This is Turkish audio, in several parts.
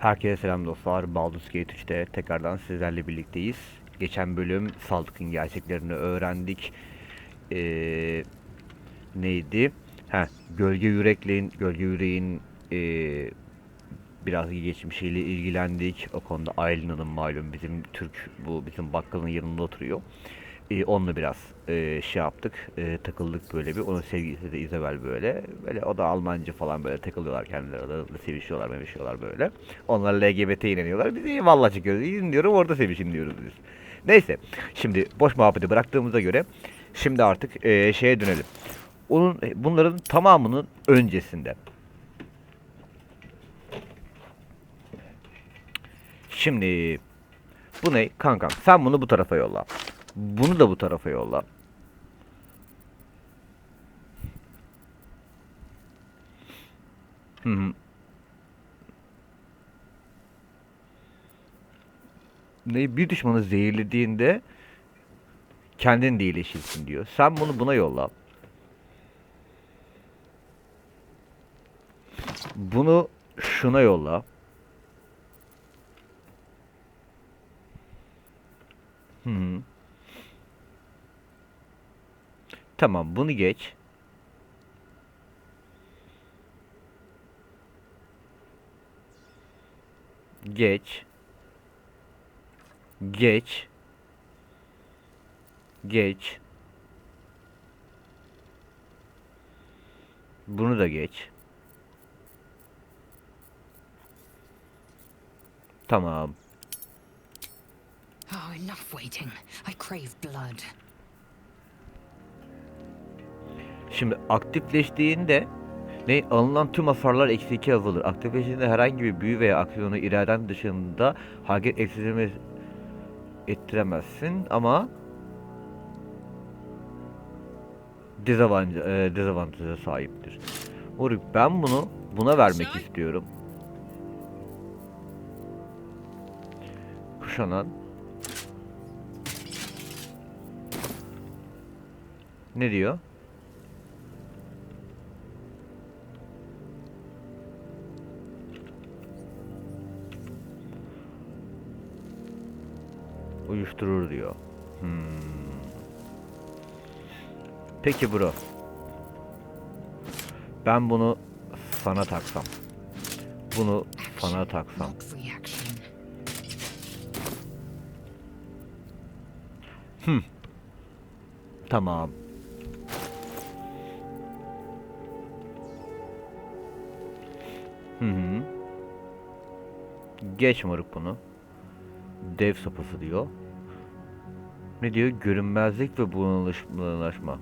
Herkese selam dostlar. Baldur 3'te tekrardan sizlerle birlikteyiz. Geçen bölüm Saldık'ın gerçeklerini öğrendik. Ee, Neydi? Gölge yüreğin biraz geçmişiyle ilgilendik. O konuda Aylin Hanım malum bizim Türk, bu bizim bakkalın yanında oturuyor. Onunla biraz şey yaptık, takıldık böyle bir. Onun sevgilisi de Isabel böyle. Böyle o da Almanca falan böyle takılıyorlar kendileri aralarında sevişiyorlar, mevişiyorlar böyle. Onlar LGBT inanıyorlar. Biz eyvallah çekiyoruz. İyi diyorum orada sevişin diyoruz biz. Neyse. Şimdi boş muhabbeti bıraktığımıza göre şimdi artık şeye dönelim. Bunların tamamının öncesinde. Şimdi bu ne? Kankam sen bunu bu tarafa yolla. Bunu da bu tarafa yolla. Hı hı. Ne, bir düşmanı zehirlediğinde kendin de iyileşirsin diyor. Sen bunu buna yolla. Bunu şuna yolla. Hı hı. Tamam bunu geç. Geç. Geç. Geç. Bunu da geç. Tamam. Oh, enough waiting. I crave blood. Şimdi aktifleştiğinde alınan tüm hasarlar eksi 2 azalır. Aktifleştiğinde herhangi bir büyü veya aksiyonu iraden dışında hareket eksiltme ettiremezsin ama dezavantaja sahiptir. Moruk ben bunu buna vermek istiyorum. Kuşanan. Ne diyor? Uyuşturur diyor. Peki bro. Ben bunu sana taksam. Bunu sana taksam. Not reaction. Tamam. Hı hı. Geç moruk bunu. Dev sopası diyor. Ne diyor? Görünmezlik ve bulanıklaşma.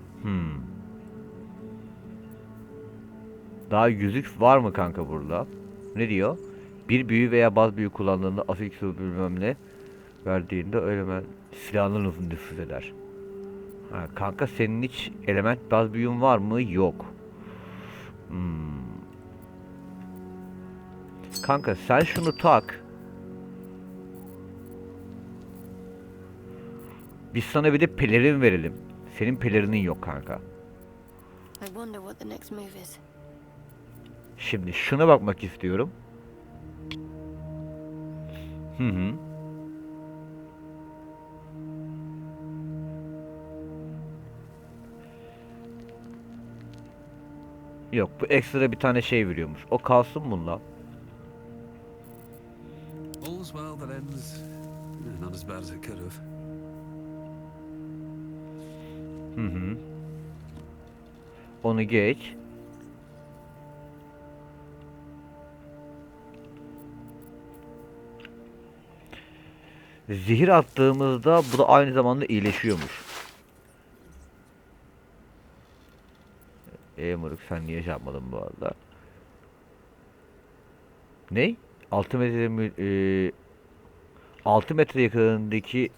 Daha yüzük var mı kanka burada? Ne diyor? Bir büyü veya baz büyü kullandığında afik su bilmem ne verdiğinde element silahının hızını nüfuz eder. Ha, kanka senin hiç element baz büyün var mı? Yok. Kanka sen şunu tak. Biz sana bir de pelerin verelim. Senin pelerinin yok kanka. I wonder what the next move is. Şimdi şuna bakmak istiyorum. Hı hı. Yok bu ekstra bir tane şey veriyormuş. O kalsın bununla. All's well that ends not as bad as it could have. Hı hı. Onu geç. Zehir attığımızda bu da aynı zamanda iyileşiyormuş. Moruk sen niye şey yapmadın bu arada? Ne? 6 metre 6 metre yakınındaki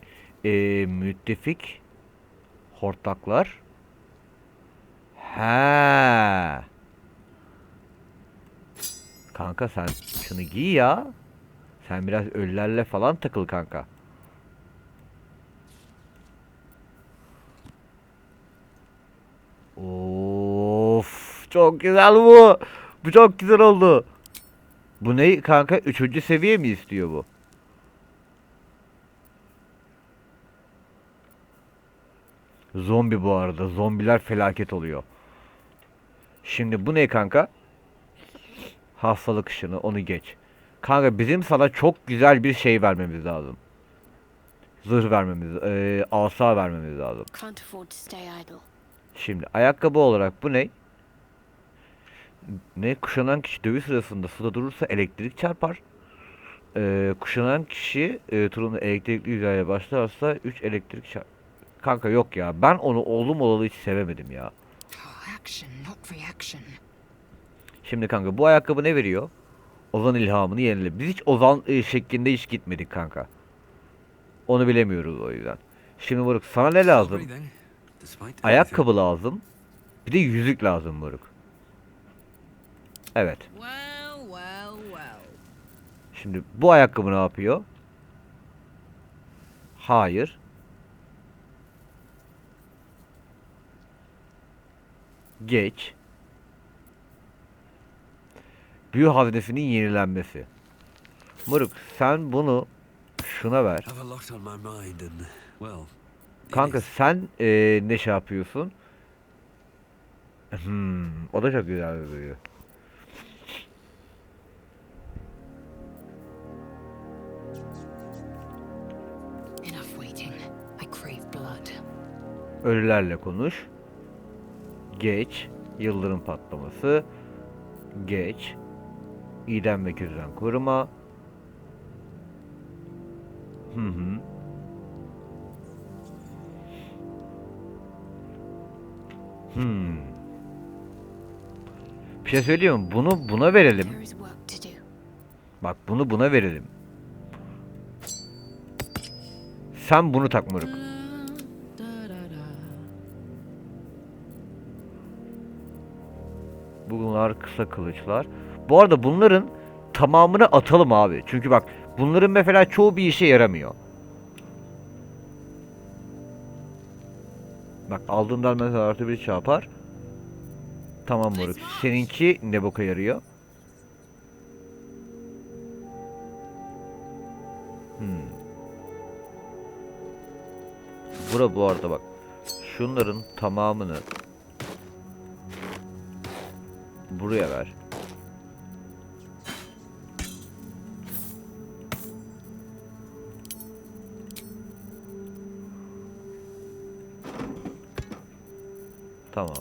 müttefik hortlaklar. He. Kanka sen şunu giy ya. Sen biraz ölülerle falan takıl kanka. Of, çok güzel bu. Bu çok güzel oldu. Bu ne kanka? Üçüncü seviye mi istiyor bu? Zombi bu arada. Zombiler felaket oluyor. Şimdi bu ne kanka? Hastalık ışını, onu geç. Kanka bizim sana çok güzel bir şey vermemiz lazım. Zırh vermemiz, asa vermemiz lazım. Can't afford to stay idle. Şimdi ayakkabı olarak bu ne? Ne? Kuşanan kişi dövüş sırasında suda durursa elektrik çarpar. Kuşanan kişi turunu elektrikli yüzeye başlarsa 3 elektrik çarp. Kanka yok ya. Ben onu oğlum olalı hiç sevemedim ya. Oh, action, not reaction. Şimdi kanka bu ayakkabı ne veriyor? Ozan ilhamını yenile. Biz hiç Ozan şeklinde hiç gitmedik kanka. Onu bilemiyoruz o yüzden. Şimdi moruk sana ne Still lazım? breathing, despite everything. Ayakkabı lazım. Bir de yüzük lazım moruk. Evet. Well, well, well. Şimdi bu ayakkabı ne yapıyor? Hayır. Geç. Büyü haznesinin yenilenmesi. Moruk sen bunu şuna ver. Have a lot on my mind and, well, it Kanka is. sen ne şey yapıyorsun? O da çok güzel bir büyü. Enough waiting. I crave blood. Ölülerle konuş. Geç. Yıldırım patlaması. Geç. İdam ve kötüden koruma. Hı hı. Hmm. Bir şey söyleyeyim mi? Bunu buna verelim. There is work to do. Bak bunu buna verelim. Sen bunu tak moruk. Bunlar kısa kılıçlar. Bu arada bunların tamamını atalım abi. Çünkü bak bunların mesela çoğu bir işe yaramıyor. Bak aldığından mesela artı bir şey yapar. Tamam moruk. Seninki ne boka yarıyor? Bura bu arada bak. Şunların tamamını buraya ver. Tamam.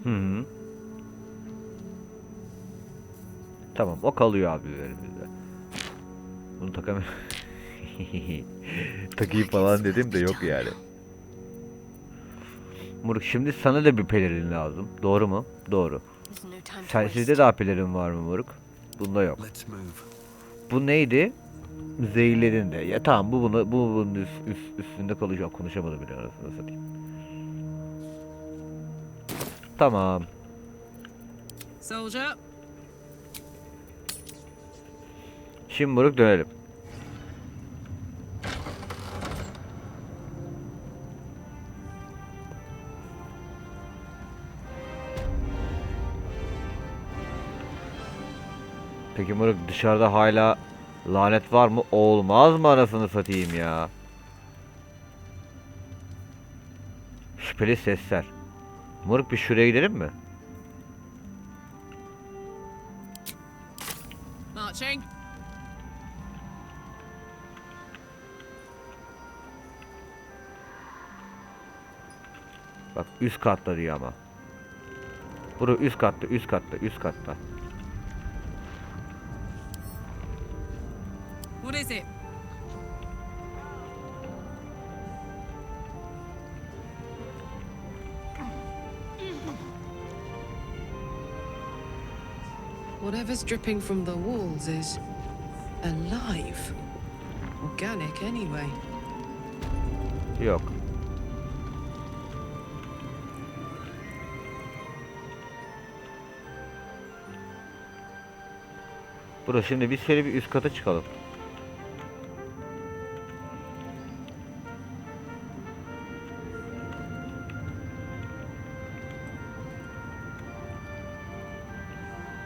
Hı hı. Tamam o kalıyor abi üzerimizde. Bunu takamıyorum. Takayım falan dedim de yok yani. Moruk şimdi sana da bir pelerin lazım. Doğru mu? Doğru. There's no time to Sen waste. sizde daha pelerin var mı moruk? Bunda yok. Let's move. Bu neydi? Zehirledin de. Ya tamam bu bunun üstünde kalacak. Konuşamadım bile arasında satayım. Tamam. Soldier. Şimdi moruk dönelim. Peki moruk dışarıda hala lanet var mı? Olmaz mı anasını satayım ya? Şüpheli sesler. Moruk bir şuraya gidelim mi? Marching. Bak üst katta diyor ama. Bura üst katta, üst katta, üst katta. What is it? Whatever's dripping from the walls is alive. Organic, anyway. Yok. Burası şimdi biz şöyle bir üst kata çıkalım.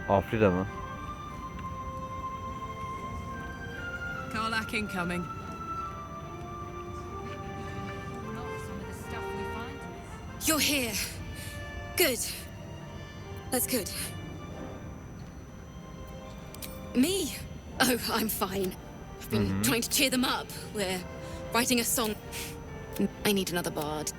Afrika mı? Karlak incoming. You're here. Good. That's good. Me? Oh, I'm fine. I've been trying to cheer them up. We're writing a song. I need another bard.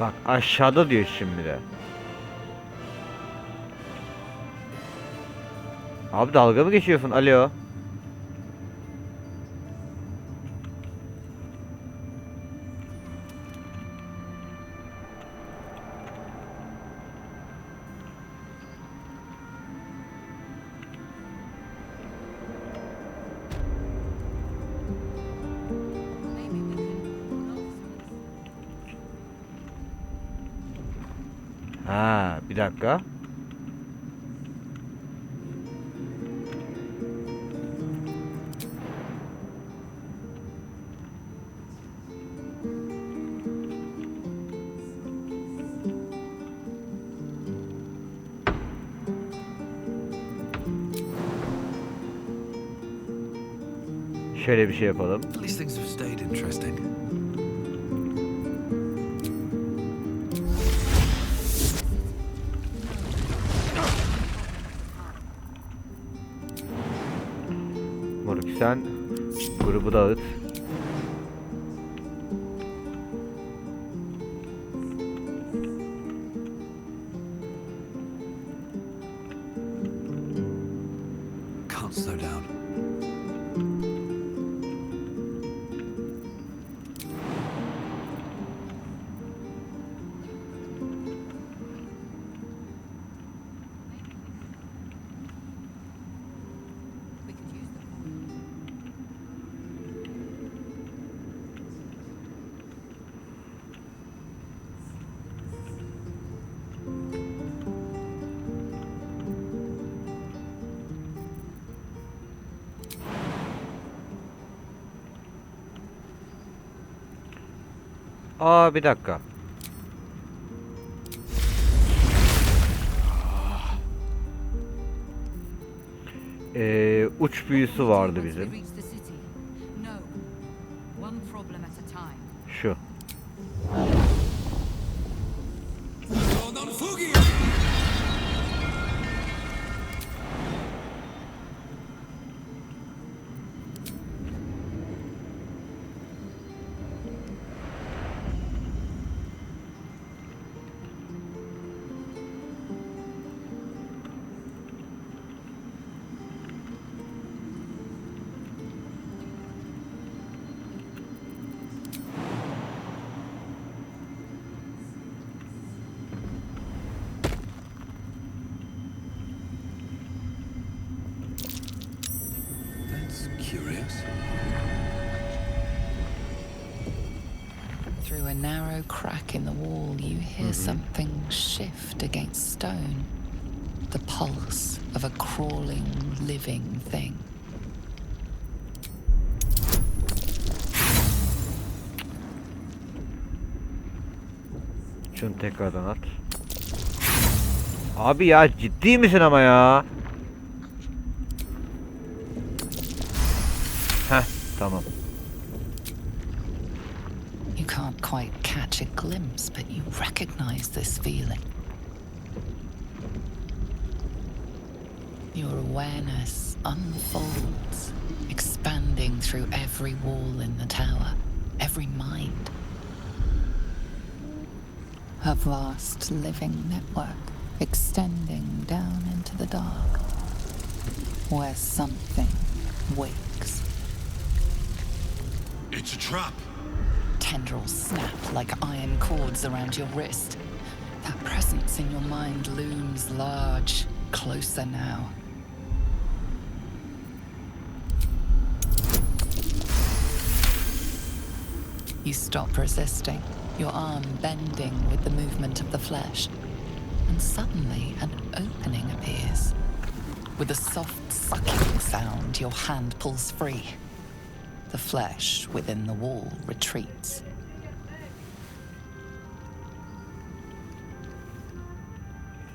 Bak aşağıda diyor şimdi de. Abi dalga mı geçiyorsun? Alo. Ha, bir dakika. Şöyle bir şey yapalım. At least things have stayed interesting. Moruk sen grubu dağıt. Can't slow down. Aa bir dakika. Uç büyüsü vardı bizim. Şu. That's curious. Through a narrow crack in the wall, you hear something shift against stone. The pulse of a crawling, living thing. Şunu tekrardan at. Abi ya ciddi misin ama ya? Heh, tamam. You can't quite catch a glimpse, but you recognize this feeling. Your awareness unfolds, expanding through every wall in the tower, every mind. A vast living network extending down into the dark, where something wakes. It's a trap. Tendrils snap like iron cords around your wrist. That presence in your mind looms large, closer now. You stop resisting, your arm bending with the movement of the flesh. And suddenly an opening appears. With a soft sucking sound, your hand pulls free. The flesh within the wall retreats.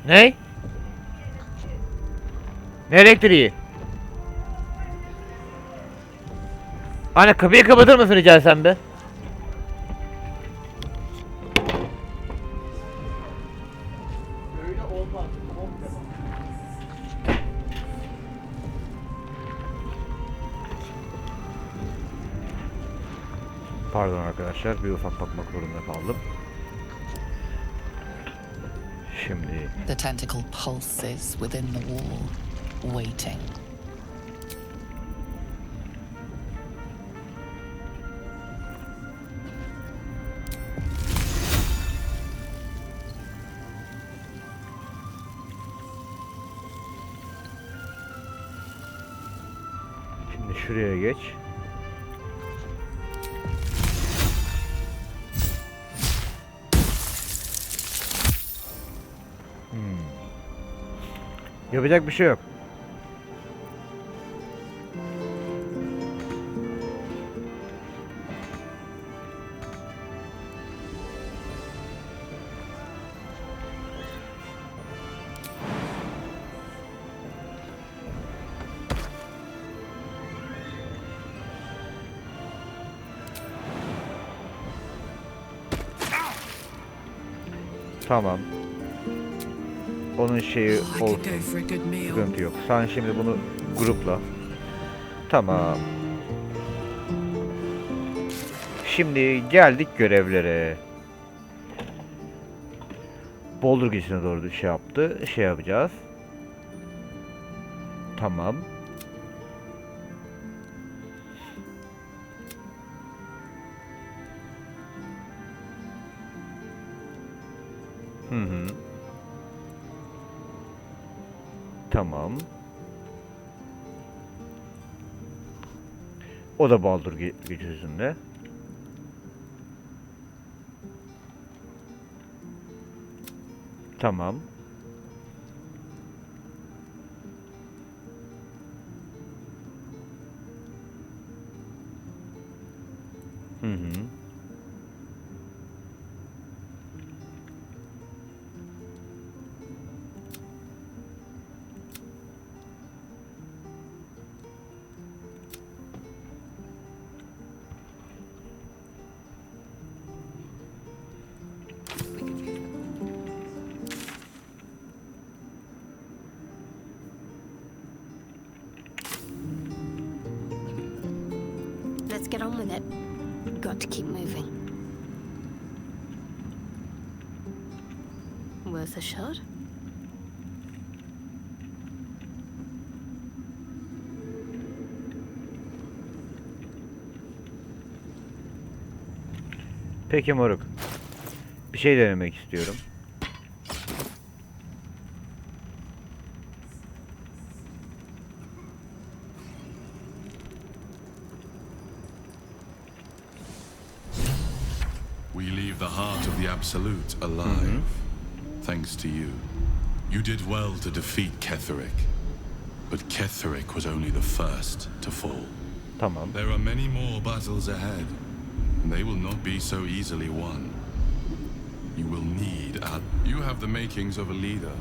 Ne? Ne elektriği? Anne kapıyı kapatır mısın rica etsem be? Pardon arkadaşlar, bir ufak bakmak zorunda kaldım. Şimdi The tentacle pulses within the wall, waiting. Şimdi şuraya geç. Yapacak bir şey yok. Tamam. Onun şeyi Oh, I could olsun. go for a good meal. Sıkıntı yok. Sen şimdi bunu grupla. Tamam. Şimdi geldik görevlere. Baldur gecesine doğru şey yaptı. Şey yapacağız. Tamam. Hı. Tamam. O da Baldur gecesinde. Tamam. Hı. Let's get on with it. Got to keep moving. Worth a shot? Peki moruk. Bir şey denemek istiyorum. We leave the heart of the Absolute alive, thanks to you. You did well to defeat Ketheric, but Ketheric was only the first to fall. Tamam. There are many more battles ahead, and they will not be so easily won. You will need you have the makings of a leader.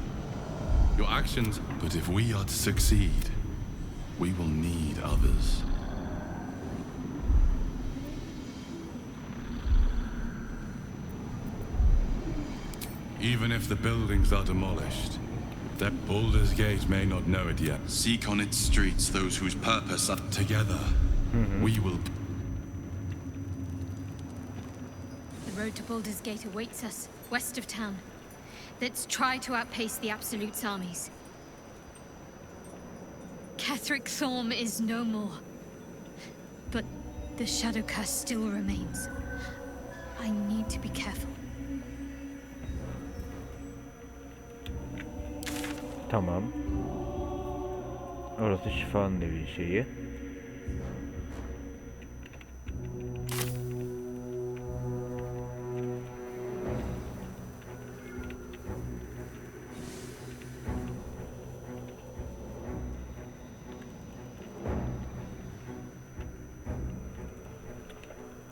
Your actions, but if we are to succeed, we will need others. Even if the buildings are demolished, that Baldur's Gate may not know it yet. Seek on its streets those whose purpose are together. We will. The road to Baldur's Gate awaits us, west of town. Let's try to outpace the Absolute's armies. Ketheric Thorm is no more. But the Shadow Curse still remains. I need to be careful. Tamam. Orası şifanın evi şeyi.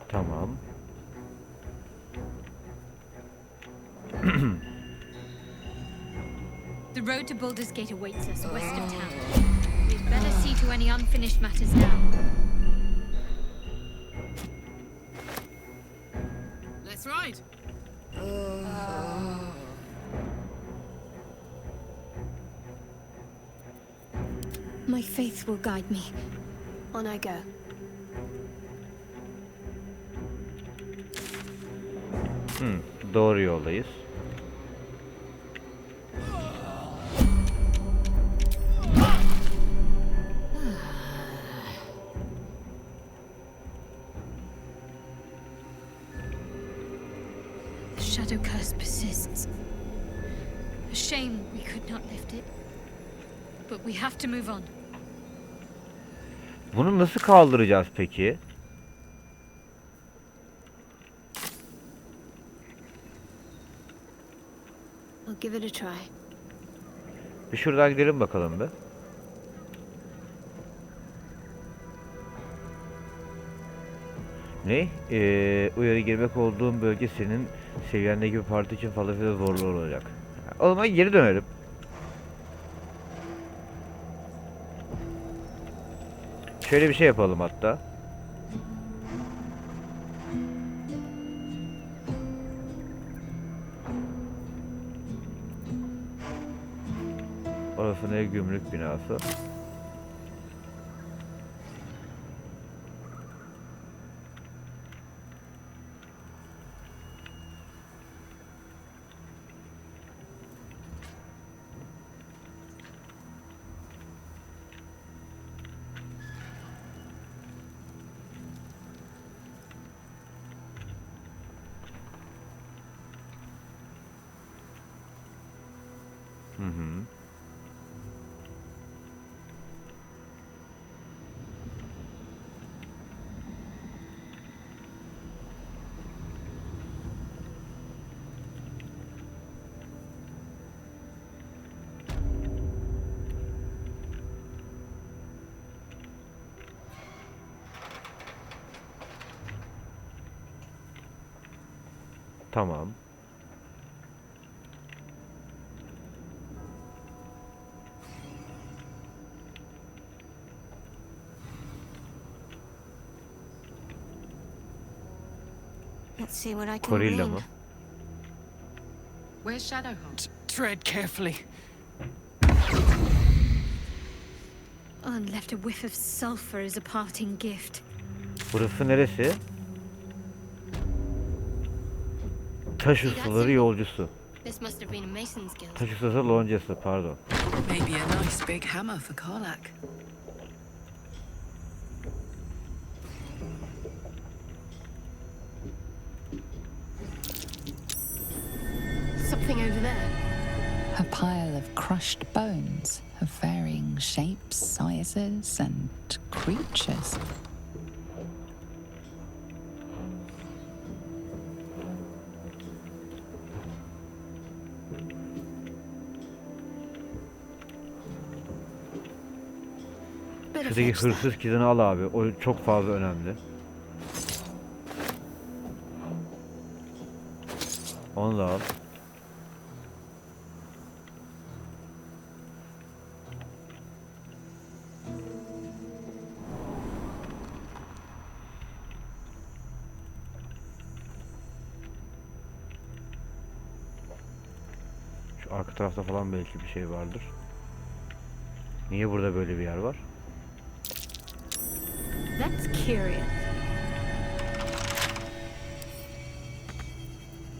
Tamam. The road to Baldur's Gate awaits us west of town. We'd better see to any unfinished matters now. Let's ride. My faith will guide me. On I go. Doğru yoldayız. The shadow curse persists. A shame we could not lift it. But we have to move on. Bunu nasıl kaldıracağız peki? I'll give it a try. Bir şuradan gidelim bakalım be. Ne? Uyarı girmek olduğun bölge senin seviyendeki bir parti için fazlasıyla zorlu olacak. O zaman geri dönelim. Şöyle bir şey yapalım hatta. Orası ne? Gümrük binası. Hı hı. Tamam. Let's see what I can Gorilla bring. mı? Where's Shadowheart? Tread carefully. And left a whiff of sulfur as a parting gift. Burası neresi? Taş ustaları yolcusu. This must have been a mason's guild. Taş ustası loncası, pardon. Maybe a nice big hammer for Karlak. Something over there. A pile of crushed bones of varying shapes, sizes, and creatures. Better Şuradaki fetch that. hırsız kizini al abi. O çok fazla önemli. Onu da al. Şu arka tarafta falan belki bir şey vardır. Niye burada böyle bir yer var? That's curious.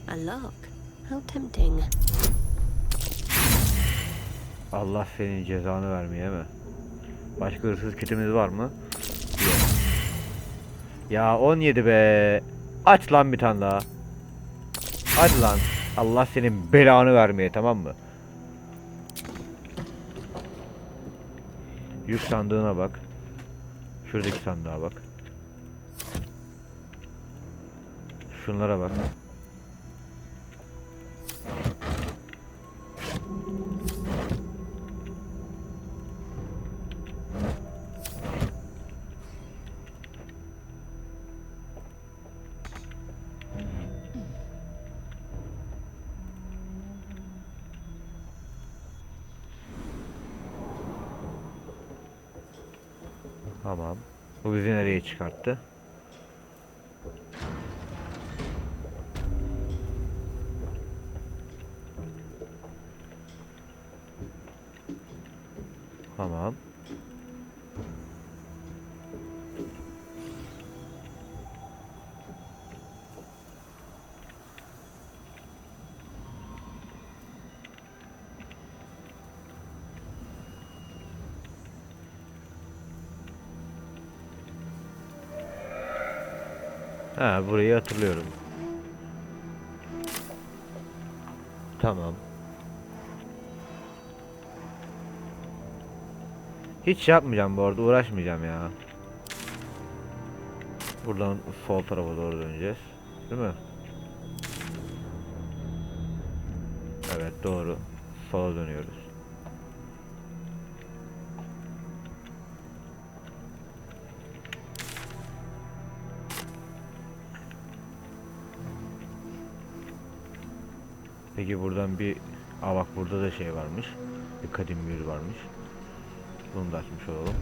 A lock. How tempting. Allah senin cezanı vermeye mi? Başka hırsız kitimiz var mı? Yok. Ya 17 be. Aç lan bir tane daha. Hadi lan. Allah senin belanı vermeye, tamam mı? Yük sandığına bak. Şuradaki sandığa bak. Şunlara bak. Tamam. Bu bizi nereye çıkarttı? Tamam. Ha, burayı hatırlıyorum. Tamam. Hiç yapmayacağım bu arada, uğraşmayacağım ya. Buradan sol tarafa doğru döneceğiz. Değil mi? Evet, doğru. Sola dönüyoruz. Peki buradan bir... Aa bak, burada da şey varmış. Bir kadim mühür varmış. Bunu da açmış olalım.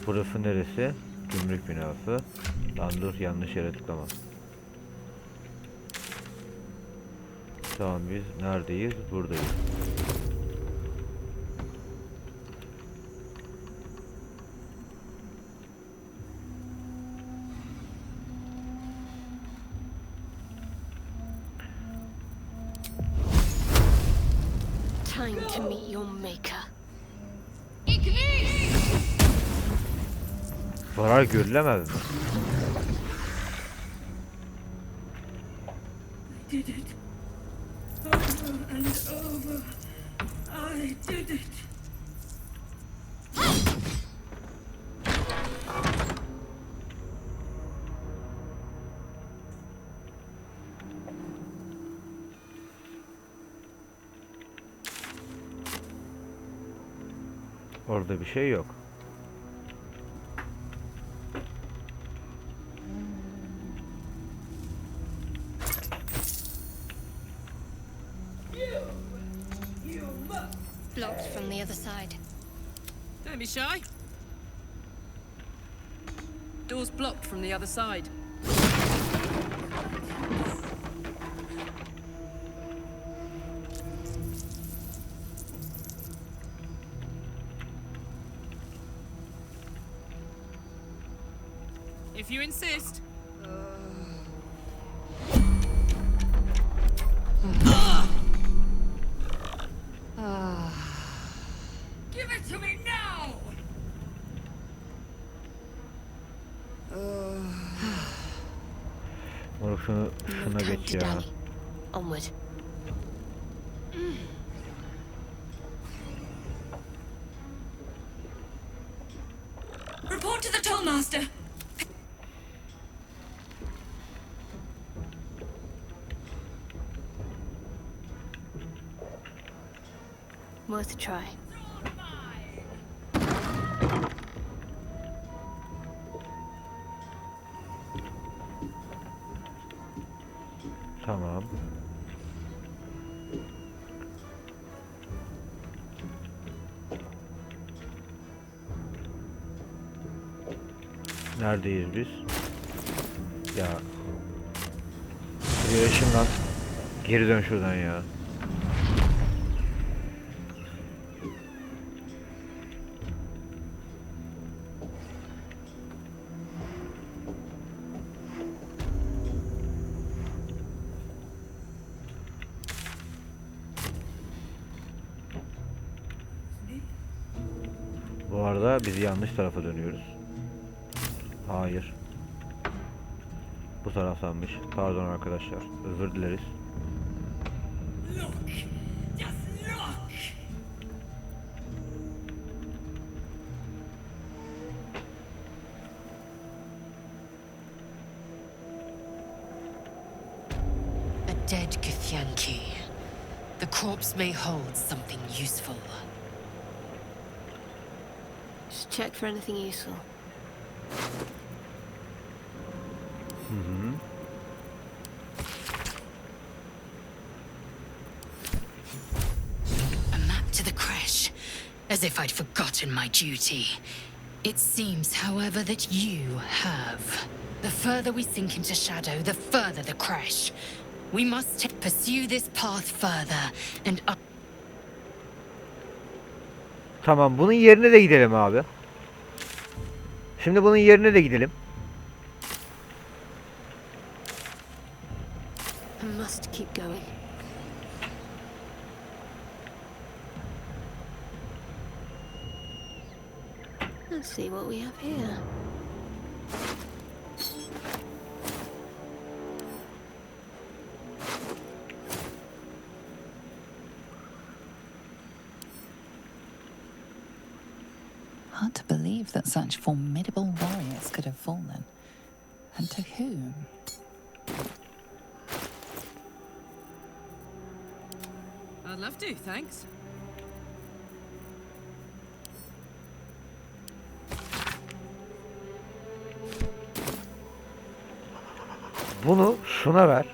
Burası neresi? Gümrük binası. Lan dur, yanlış yere tıklama. Tamam, biz neredeyiz? Buradayız. Time to meet your maker. Zarar görülemez mi? Did it. Over and over. I did it. Orada bir şey yok. Blocked from the other side. Don't be shy. Door's blocked from the other side. If you insist. Give it to me now! Moruk, şuna No time geç to ya. dally. Onward. Report to the tollmaster. Worth a try. Tamam. Neredeyiz biz? Ya. Bir ışınlan. Geri dön şuradan ya. Bu arada biz yanlış tarafa dönüyoruz. Hayır. Bu taraftanmış. Pardon arkadaşlar. Özür dileriz. Look! Just look! A dead Githyanki. The corpse may hold something useful. Just check for anything useful. A map to the crash, as if I'd forgotten my duty. It seems, however, that you have. The further we sink into shadow, the further the crash. We must pursue this path further and up. Tamam, bunun yerine de gidelim abi. Şimdi bunun yerine de gidelim. I must keep going. Let's see what we have here. Hard to believe that such formidable warriors could have fallen. And to whom? I'd love to, thanks. Bunu şuna ver.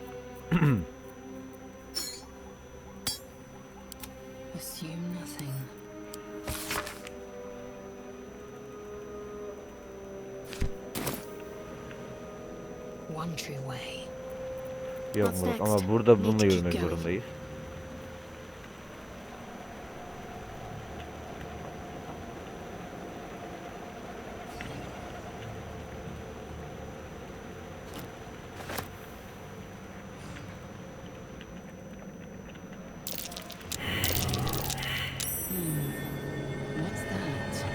Assume nothing. One true way. Yok What's Murat, next? ama burada Need bununla to keep yürümek going. zorundayız. What's that?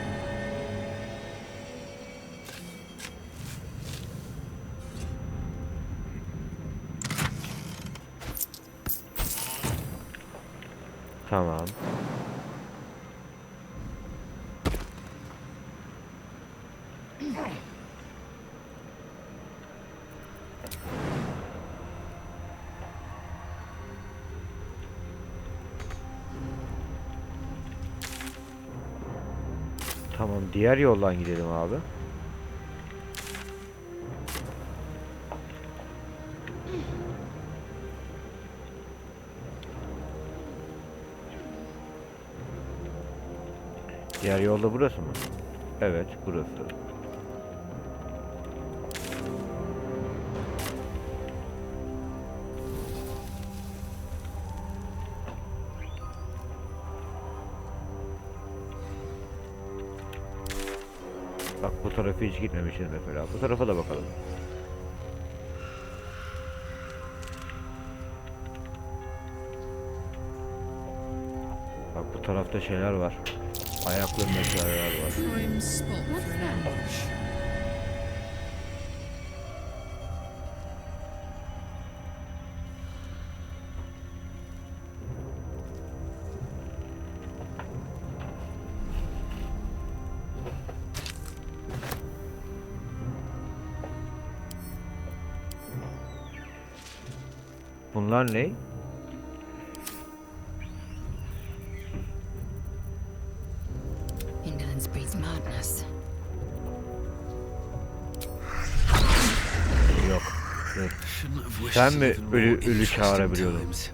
Tamam. Tamam, diğer yoldan gidelim abi. Diğer yolda burası mı? Evet, burası. Bak, bu tarafa hiç gitmemişiz mesela. Bu tarafa da bakalım. Bak, bu tarafta şeyler var. Ayaklarında şeyler var. Prime spot for an ambush. Bunlar ne? Indolence breeds madness. Yok. Dur. Shouldn't have wished Sen to mi live in more ölü interesting çağırabiliyordun? times.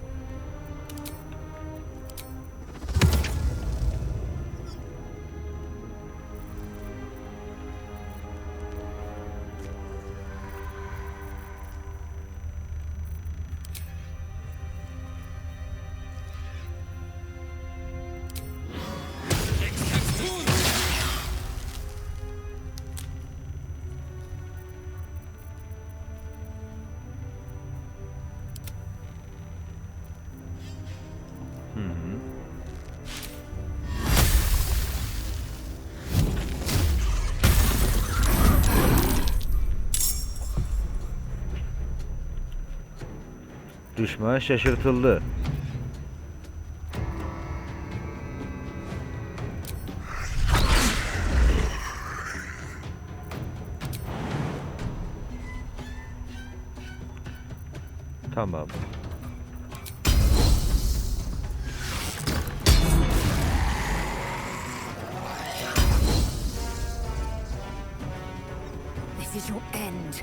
Düşman şaşırtıldı. Tamam. This is your end.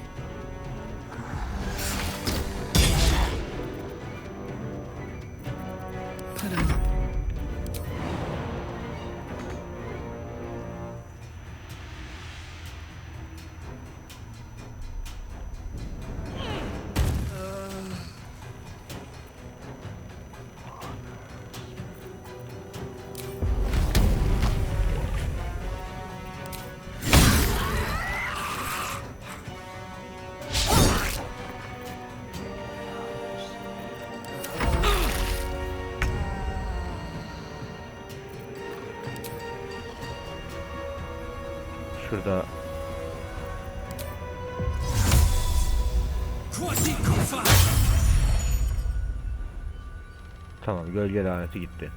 Şurada tamam, gölge laneti gitti.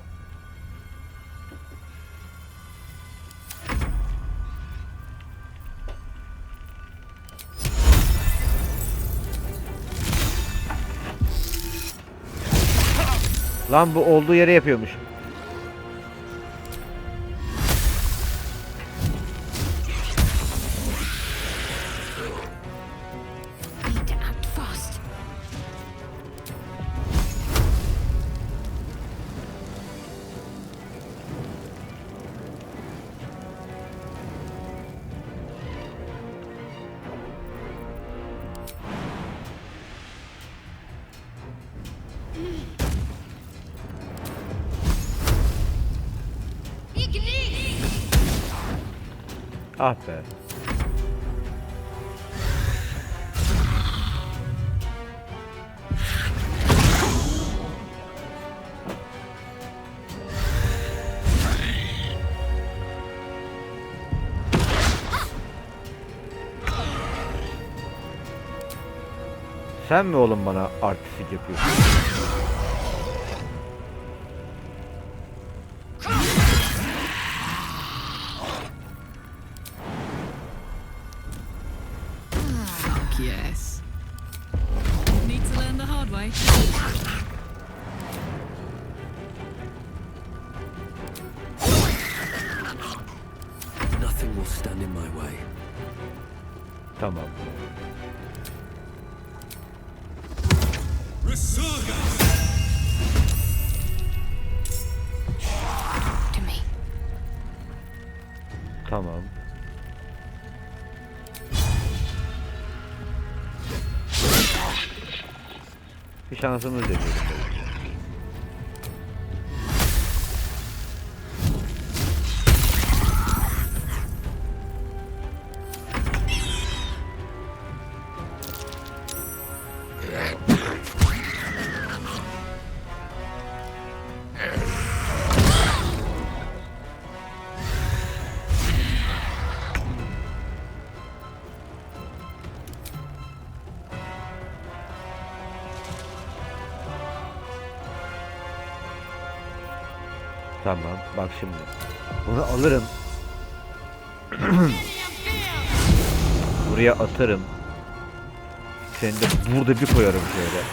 Lan bu olduğu yere yapıyormuş. Need to act fast. Ah be. Sen mi oğlum bana artistik yapıyorsun? Fuck yes. Need to learn the hard way. Nothing will stand in my way. Tamam. To me. Tamam. Bir şansımız deneyelim. Tamam, bak şimdi. Bunu alırım. Buraya atarım. Seni de burada bir koyarım şöyle.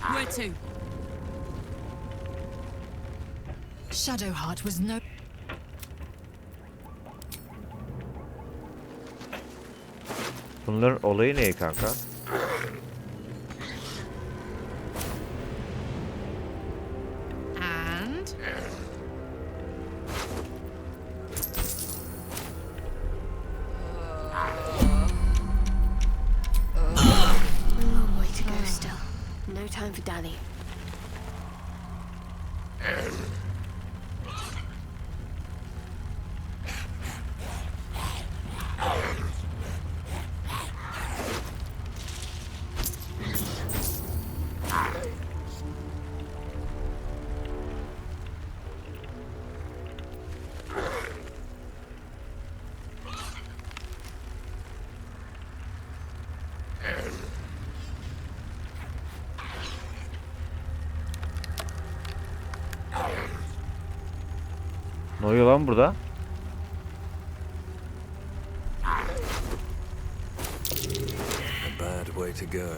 Where to? Shadowheart was no. Bunların olayı ne kanka? And Long way to go still. No time for dally. Ne oluyor lan burada? A bad way to go.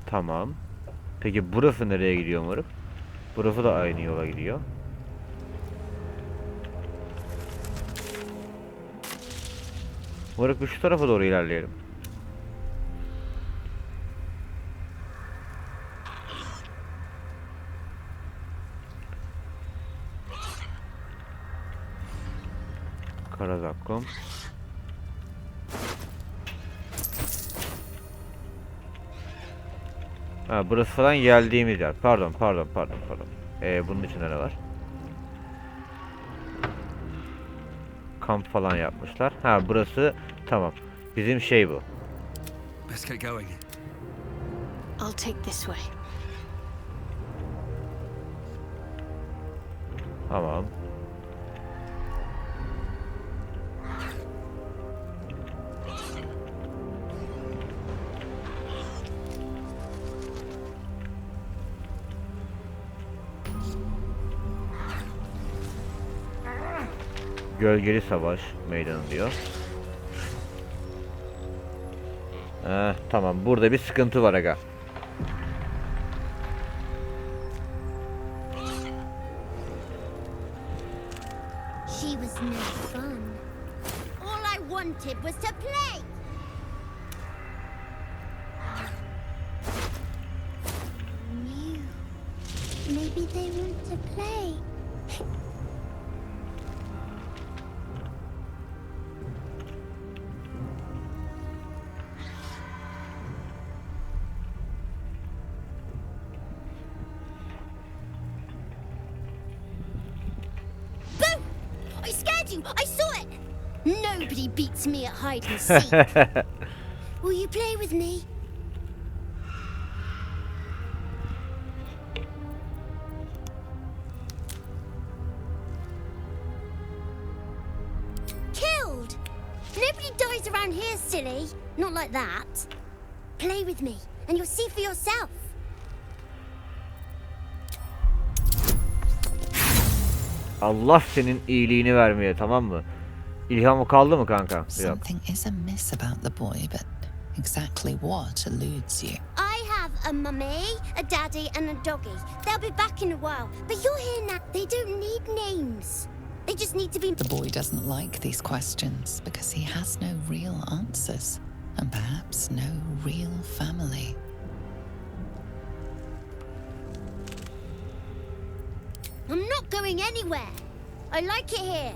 Tamam. Peki burası nereye gidiyor moruk? Burası da aynı yola gidiyor. Moruk bir şu tarafa doğru ilerleyelim. Karazakkum. Ha, burası falan geldiğimiz yer. Pardon. Bunun içinde ne var? Kamp falan yapmışlar. Ha, burası tamam. Bizim şey bu. Let's get going. I'll take this way. Tamam. Gölgeli savaş meydanı diyor. Tamam, burada bir sıkıntı var aga. She was no fun. All I wanted was to play. Mew. Maybe they want to play. Boo! I scared you! I saw it! Nobody beats me at hide and seek. Will you play with me? Killed! Nobody dies around here, silly. Not like that. Play with me, and you'll see for yourself. Allah senin iyiliğini vermeye, tamam mı? İlhamı kaldı mı kanka? Yok. Something is amiss about the boy, but exactly what eludes you? I have a mummy, a daddy, and a doggy. They'll be back in a while. But you're here now. They don't need names. They just need to be... The boy doesn't like these questions because he has no real answers, and perhaps no real family. I'm not going anywhere. I like it here.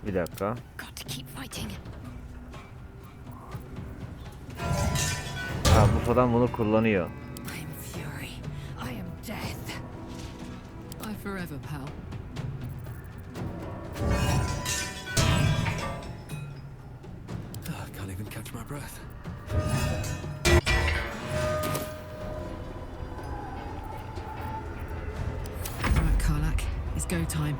Bir dakika. Got to keep fighting. Ha, bu falan bunu kullanıyor. I'm fury. I am death. Bye forever, pal. I can't even catch my breath. Right, Karlak. It's go time.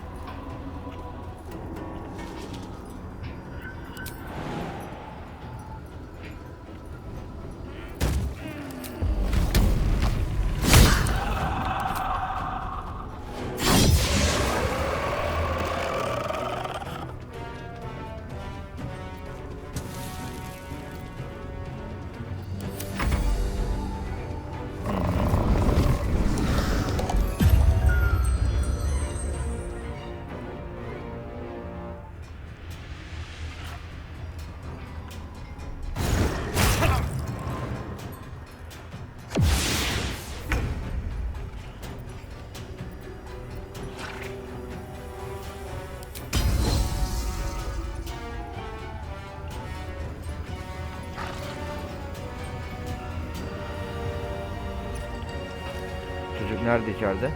Çocuk nerede içeride?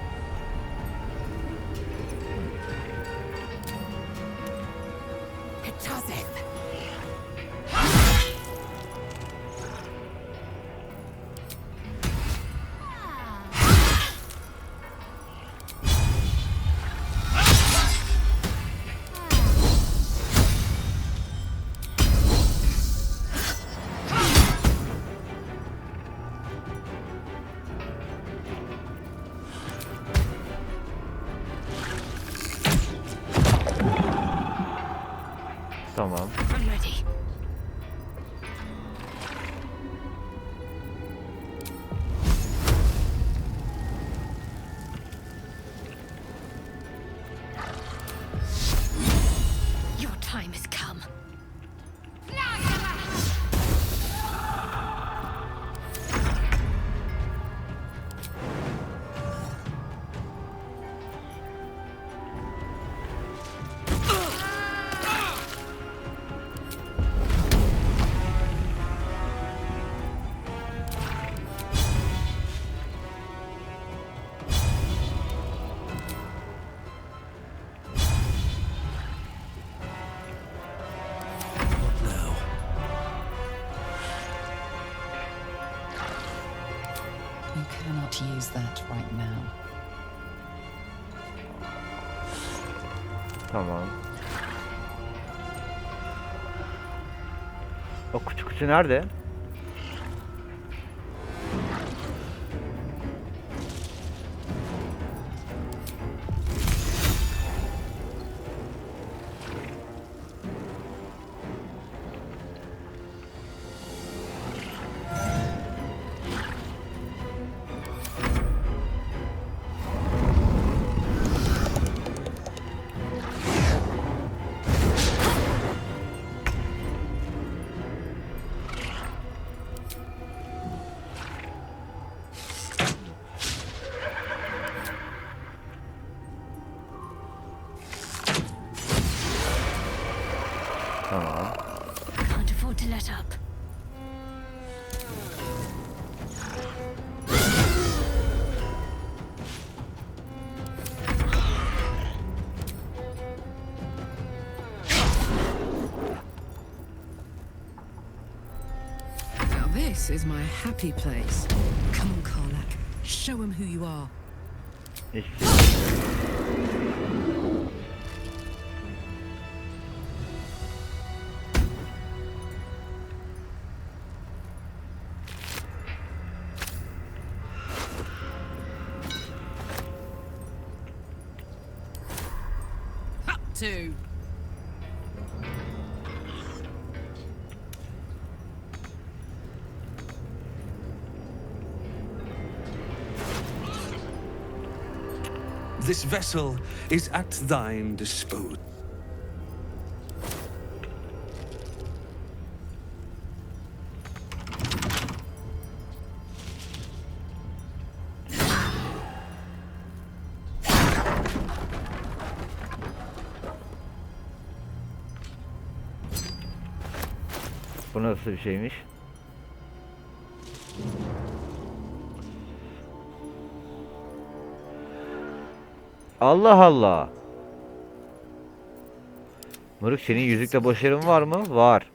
I'm ready. Your time has come. You cannot use that right now. Tamam. O küçük kutu nerede? Tamam. Can't afford to let up. Now this is my happy place. Come on, Karlak. Show him who you are. Hiçbir Up to. This vessel is at thine disposal. Bu nasıl bir şeymiş? Allah Allah. Moruk, senin yüzükte başarın var mı? Var.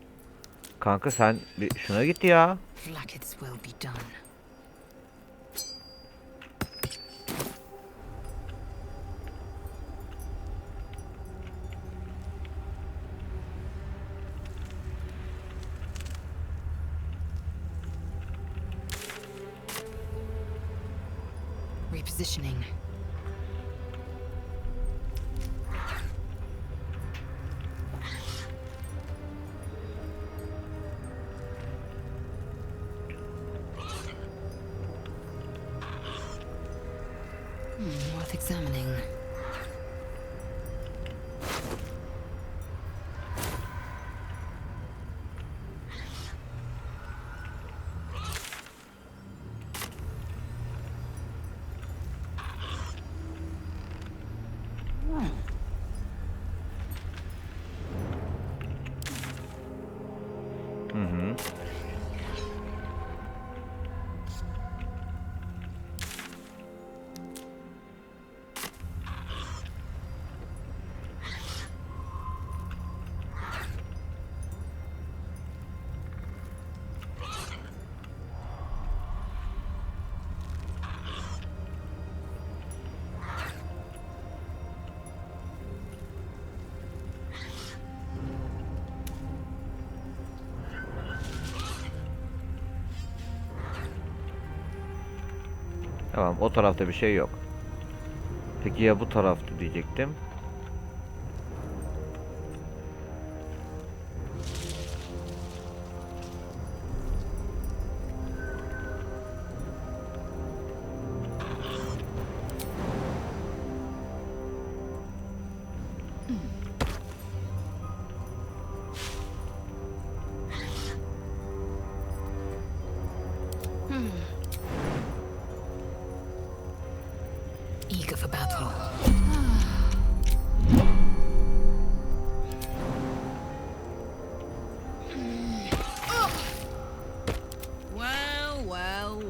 Kanka sen bir şuna git ya. Blackheads will be done. Repositioning. Worth examining. Hı hı. Tamam, o tarafta bir şey yok. Peki ya bu tarafta diyecektim.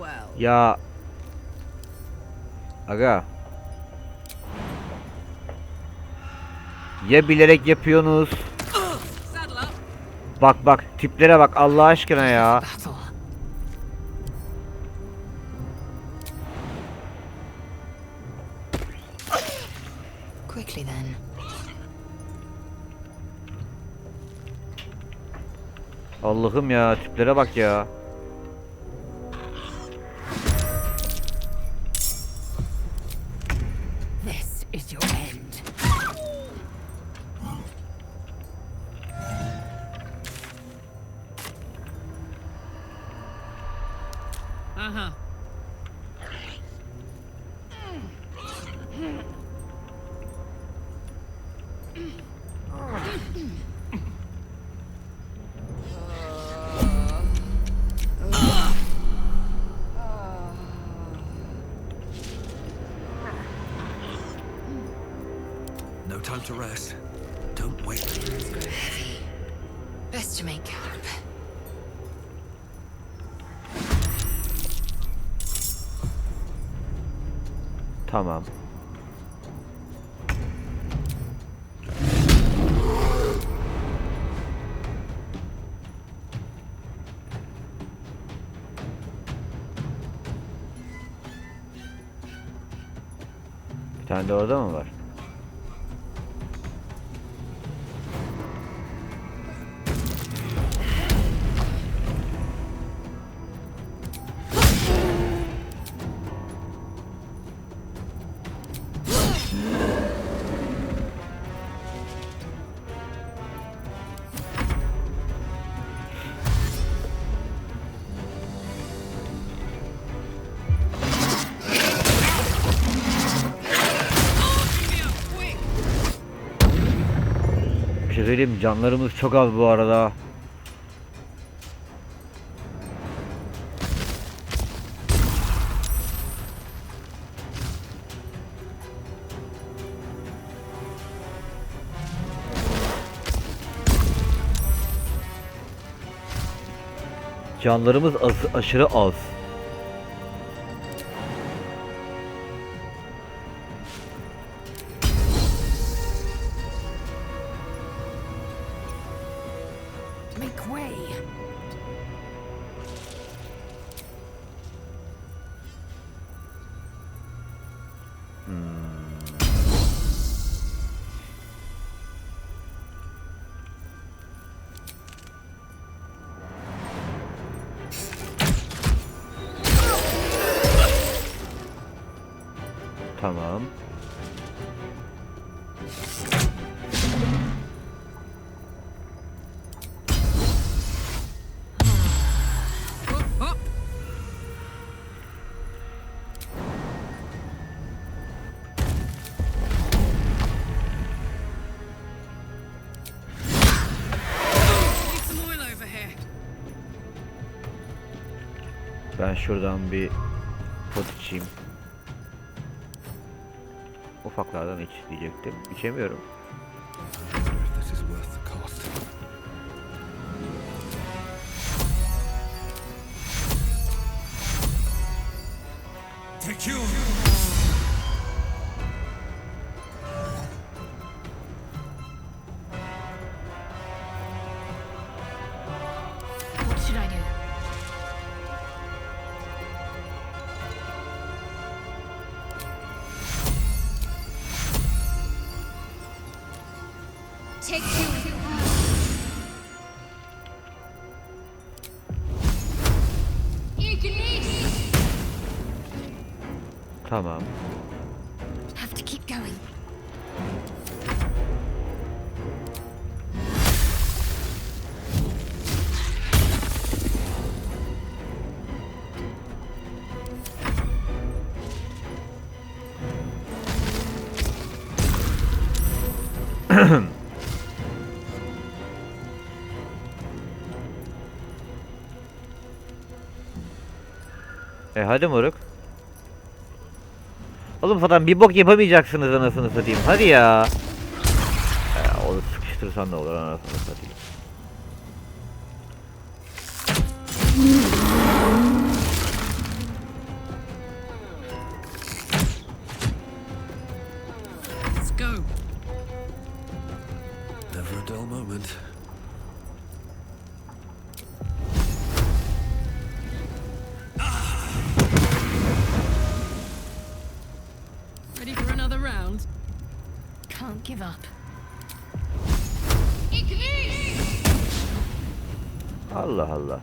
well. Ya. Aga. Ya bilerek yapıyorsunuz. Saddle up. Bak bak tiplere bak Allah aşkına ya. Battle. Quickly then. Allah'ım ya tiplere bak ya. This is your end. Uh-huh. No time to rest. Don't wait. Heavy. Best to make camp. Tamam. Bir tane de orada mı var? Bir şey söyleyeyim mi? Canlarımız çok az bu arada. Canlarımız aşırı az. Make way. Tamam. Need some oil over here. Ben şuradan bir pot içeyim. Ufaklardan iç diyecektim. İçemiyorum. I wonder if this is worth the cost. What should I do? Take two. Tamam. Have to keep going. Hadi moruk. Oğlum falan bir bok yapamayacaksınız anasını satayım. Hadi ya. Onu sıkıştırsan ne olur anasını satayım. give up. Allah Allah.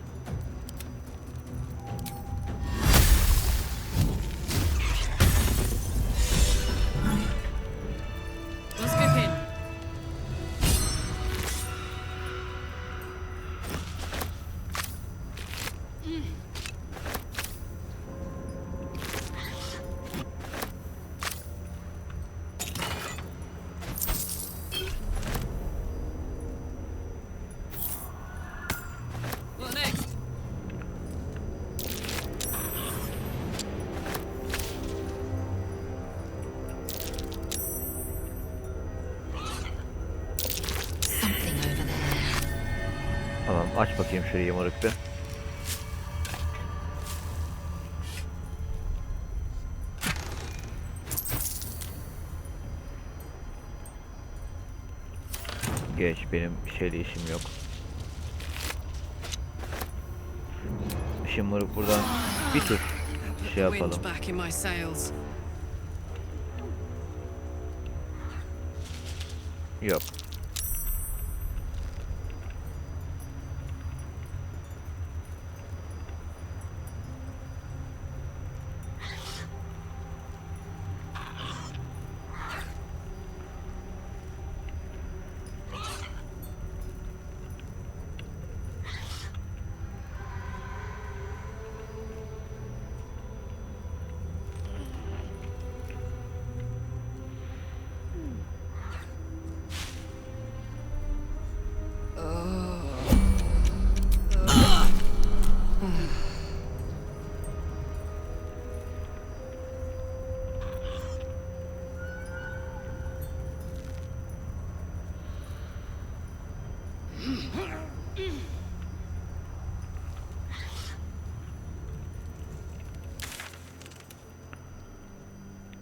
What's cooking? What next? Something over there. Tamam, aç bakayım şurayı moruk bir. Geç, benim şeyle işim yok. Şimdi moruk buradan bir tur şey yapalım. Wind back in my sails. Yok.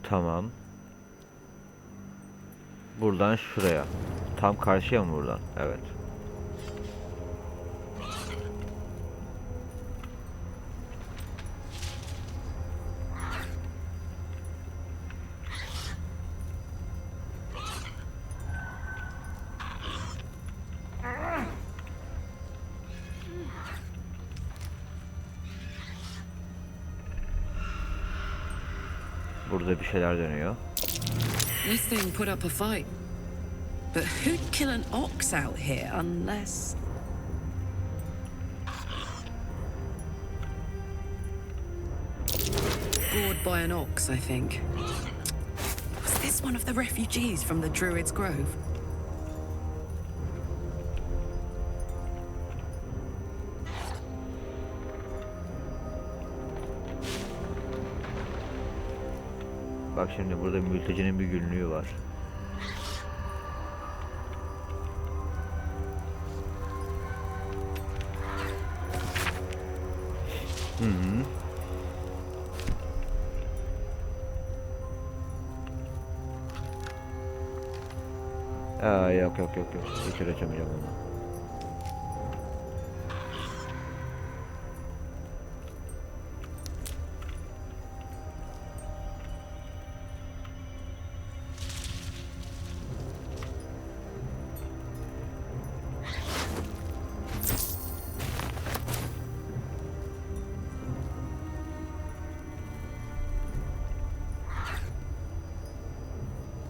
Tamam. Buradan şuraya. Tam karşıya mı buradan? Evet. Burada bir şeyler dönüyor. This thing put up a fight. But who'd kill an ox out here unless... Gored by an ox, I think. Was this one of the refugees from the Druid's Grove? Bak şimdi burada mültecinin bir günlüğü var. Hı hı. Yok. Hiç uğraşamayacağım onu.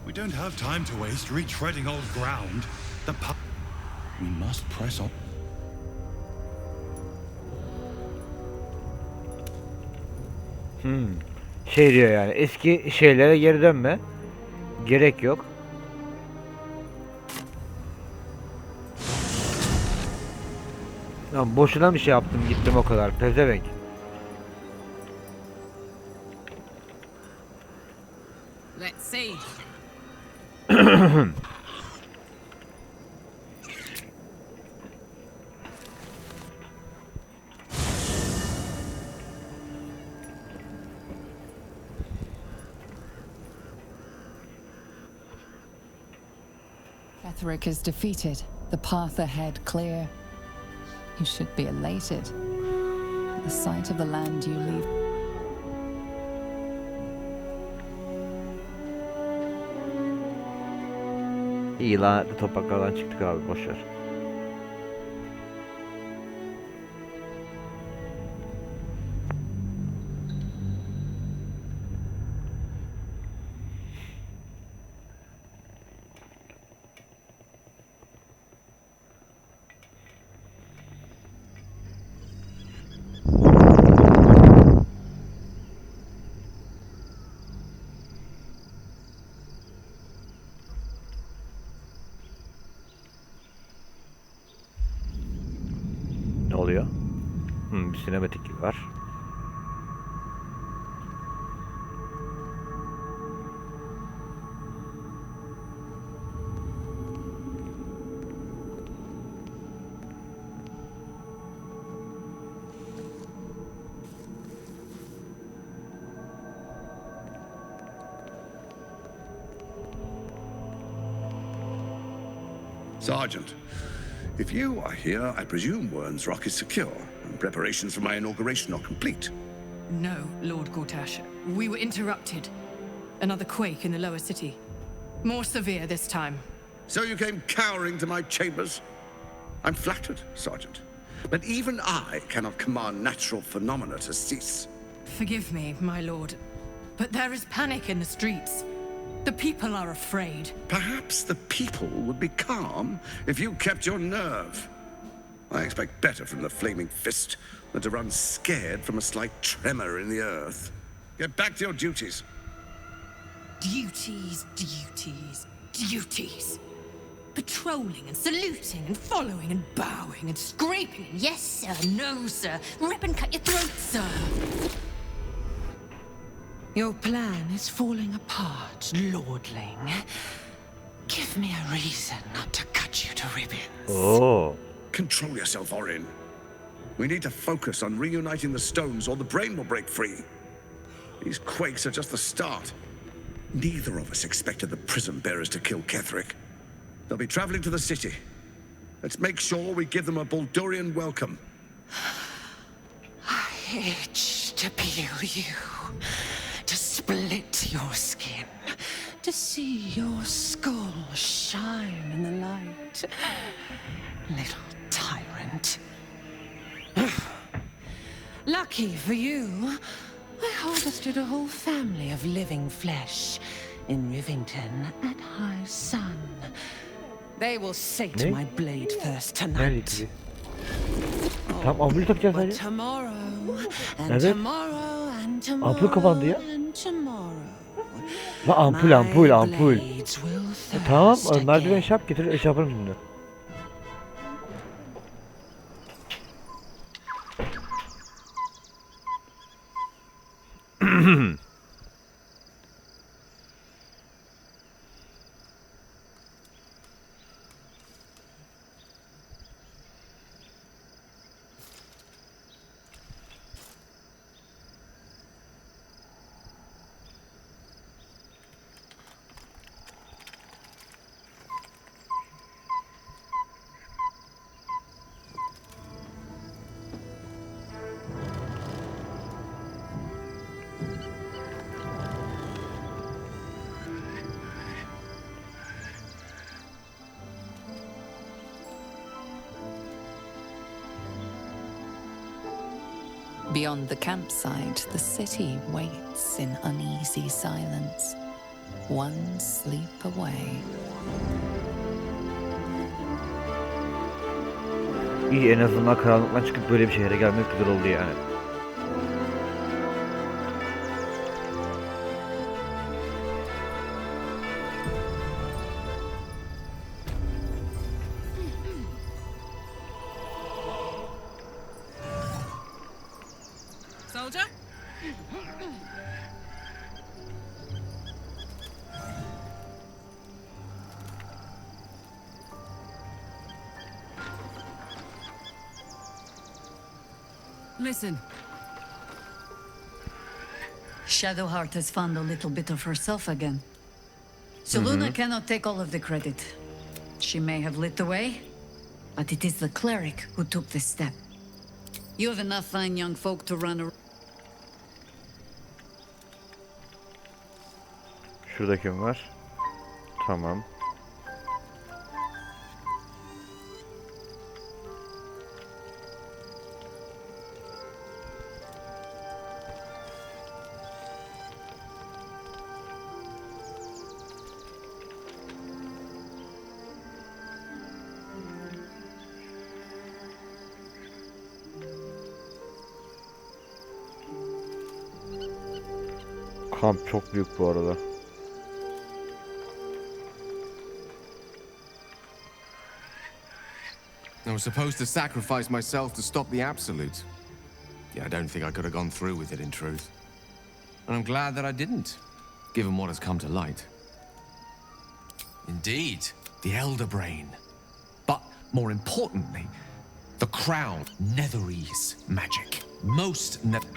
We don't have time to waste retreading old ground. We must press on. Şey diyor yani, eski şeylere geri dönme. Gerek yok. Lan boşuna mı şey yaptım, gittim o kadar pezevenk. Let's see. Etheric is defeated, the path ahead clear. You should be elated. At the sight of the land you leave. İyi lanetli topraklardan çıktık abi, boşver. Ne oluyor? Bir sinematik var. Sergeant, if you are here, I presume Wern's Rock is secure, and preparations for my inauguration are complete. No, Lord Gortash. We were interrupted. Another quake in the lower city. More severe this time. So you came cowering to my chambers? I'm flattered, Sergeant. But even I cannot command natural phenomena to cease. Forgive me, my lord, but there is panic in the streets. The people are afraid. Perhaps the people would be calm if you kept your nerve. I expect better from the flaming fist than to run scared from a slight tremor in the earth. Get back to your duties. Duties, duties, duties. Patrolling and saluting and following and bowing and scraping. Yes, sir. No, sir. Rip and cut your throat, sir. Your plan is falling apart, lordling. Give me a reason not to cut you to ribbons. Oh. Control yourself, Orin. We need to focus on reuniting the stones or the brain will break free. These quakes are just the start. Neither of us expected the prison bearers to kill Ketherick. They'll be traveling to the city. Let's make sure we give them a Baldurian welcome. I itch to peel you, to split your skin, to see your skull shine in the light. Little tyrant. Lucky for you, I harvested a whole family of living flesh in Rivington at high sun. They will sate my blade thirst tonight. Tam ampul takacağız But sadece. tomorrow and Evet. tomorrow and tomorrow Ampul kapandı ya. and tomorrow. La ampul ampul ampul. Blades will Tamam, thirst merdiven again. şap getir, şey yaparım şimdi. Beyond the campsite, the city waits in uneasy silence, one sleep away. İyi, en azından karanlıktan çıkıp böyle bir şehre gelmek güzel oldu yani. Soldier? Listen. Shadowheart has found a little bit of herself again. Seluna cannot take all of the credit. She may have lit the way, but it is the cleric who took this step. You have enough fine young folk to run around. Şurada kim var? Tamam. Kamp çok büyük bu arada. I was supposed to sacrifice myself to stop the Absolute. Yeah, I don't think I could have gone through with it in truth. And I'm glad that I didn't, given what has come to light. Indeed, the Elder Brain. But more importantly, the crown. Netherese magic. I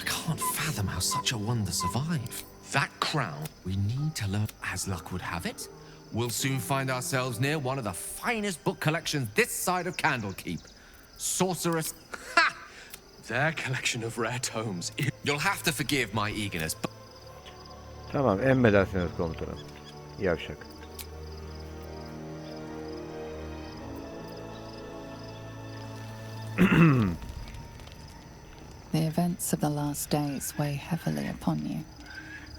can't fathom how such a wonder survived. That crown, we need to learn. As luck would have it, we'll soon find ourselves near one of the finest book collections this side of Candlekeep. Sorceress. Ha! Their collection of rare tomes. You'll have to forgive my eagerness, but... Tamam, emredersiniz komutanım. Yavşak. The events of the last days weigh heavily upon you.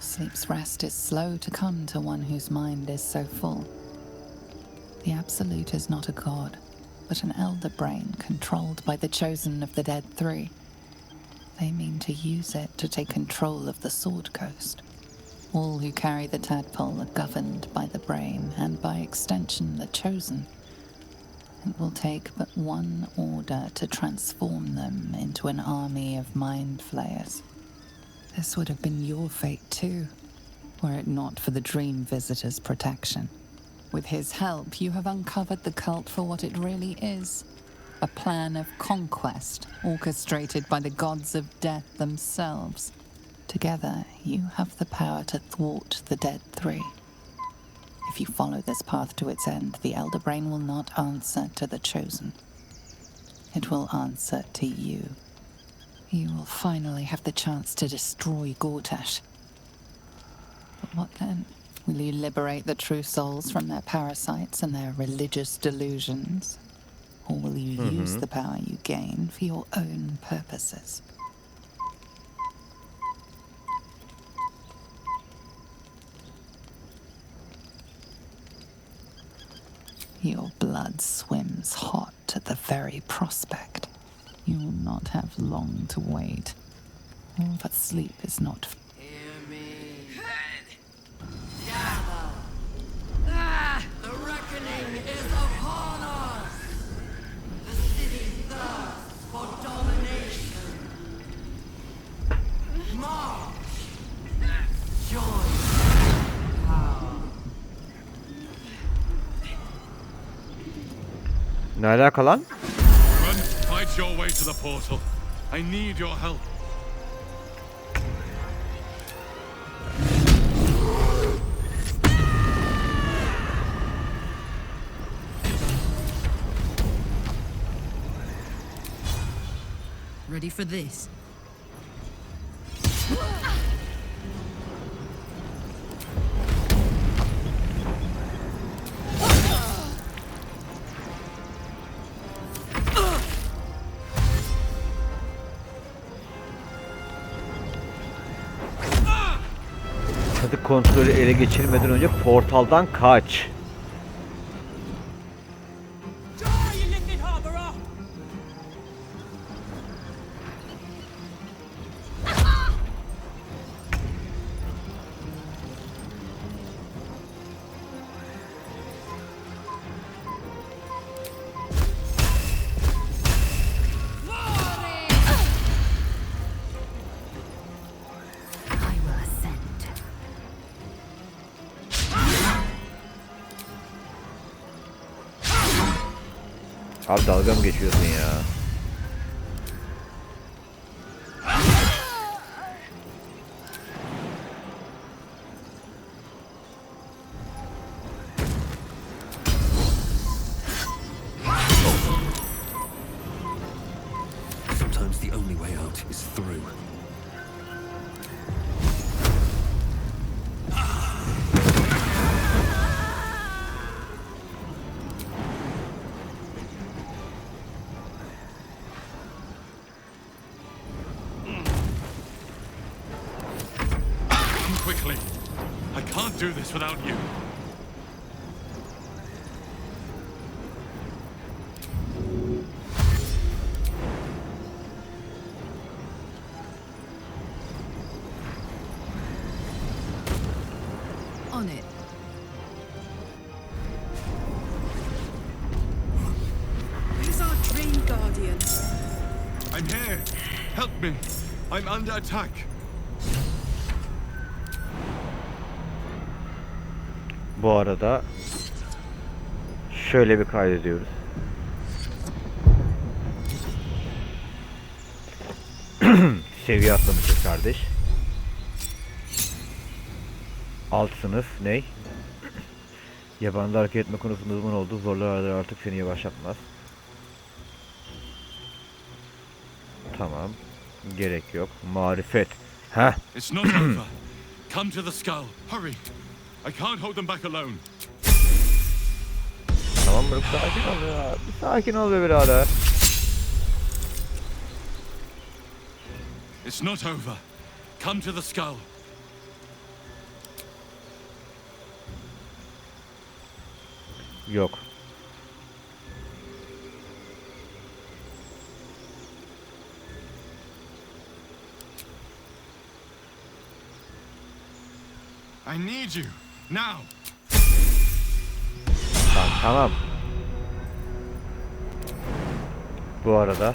Sleep's rest is slow to come to one whose mind is so full. The Absolute is not a god, but an elder brain controlled by the chosen of the Dead Three. They mean to use it to take control of the Sword Coast. All who carry the tadpole are governed by the brain, and by extension the chosen. It will take but one order to transform them into an army of mind flayers. This would have been your fate too, were it not for the Dream Visitor's protection. With his help, you have uncovered the cult for what it really is. A plan of conquest orchestrated by the gods of death themselves. Together, you have the power to thwart the Dead Three. If you follow this path to its end, the Elder Brain will not answer to the Chosen. It will answer to you. You will finally have the chance to destroy Gortash. But what then? Will you liberate the true souls from their parasites and their religious delusions? Or will you use the power you gain for your own purposes? Your blood swims hot at the very prospect. You will not have long to wait. But sleep is not... Hear me. Gather. The reckoning is upon us. The city thirsts for domination. March. Join power. Ne alaka lan? Run, fight your way to the portal. I need your help. Ready for this? Hadi kontrolü ele geçirmeden önce portaldan kaç. Abi dalga mı geçiyorsun ya? Sometimes the only way out is through. Quickly. I can't do this without you. here. Help me. I'm under attack. Bu arada şöyle bir kaydediyoruz. Seviye atlamışız kardeş. Alt sınıf ney? Yabanda hareket etme konusunda uzman oldu. Zorlar artık seni yavaşlatmaz. Tamam. Gerek yok. Marifet. Heh. It's not over. Come to the skull. Hurry. I can't hold them back alone. Tamam bırak, sakin ol ya. Bir sakin ol be birader. It's not over. Come to the skull. Yok. I need you. Now. Tamam. Bu arada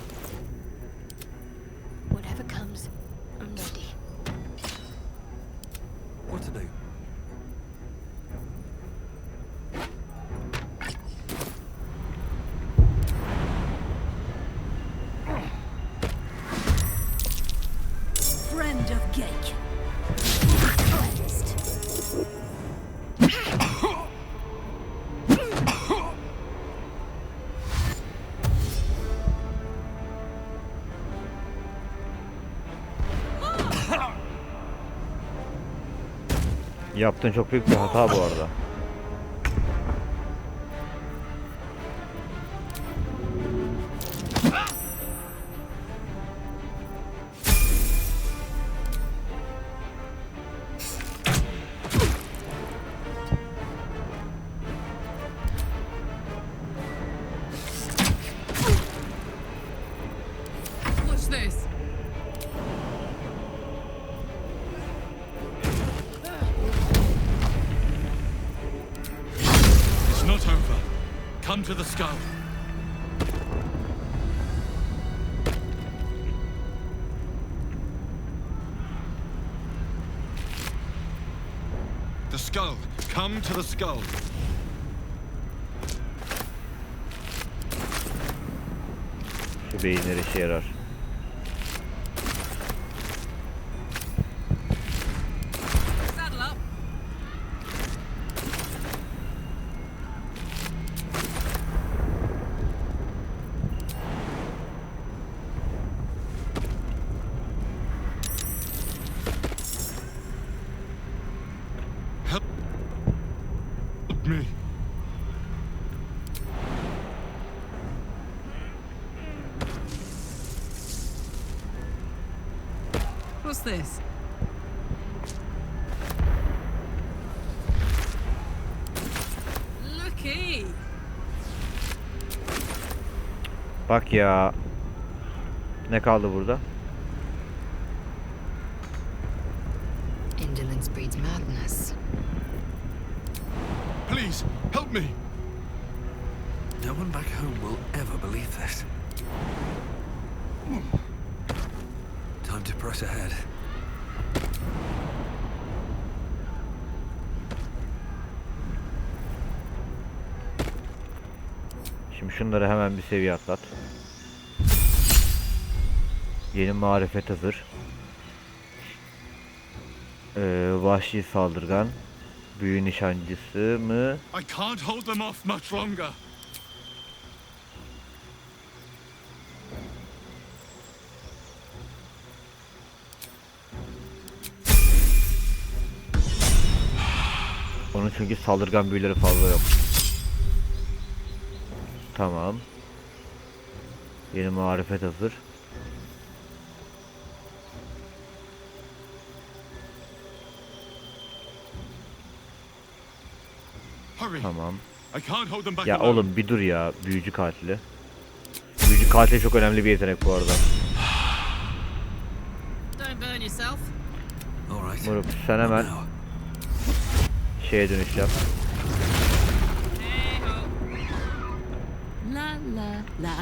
Whatever comes, I'm ready. What to do? Friend of Gake. yaptığın çok büyük bir hata bu arada. What's this? It's not over. Come to the skull. The skull. Come to the skull. Şu beyinler işe yarar. Saddle up. Help me. What's this? Looky. Bak ya. Ne kaldı burada? Indolence breeds madness. Please, help me. No one back home will ever believe this. Time to press ahead. Şimdi şunları hemen bir seviye atlat. Yeni marifet hazır. Vahşi saldırgan. Büyü nişancısı mı? I can't hold them off much longer. Onun çünkü saldırgan büyüleri fazla yok. Tamam. Yeni marifet hazır. Hurry. Tamam. I can't hold them back Ya alone. oğlum bir dur ya, büyücü katili. Büyücü katili çok önemli bir yetenek bu arada. Don't burn yourself. All right. Moruk sen hemen şeye dönüş yap. La la la.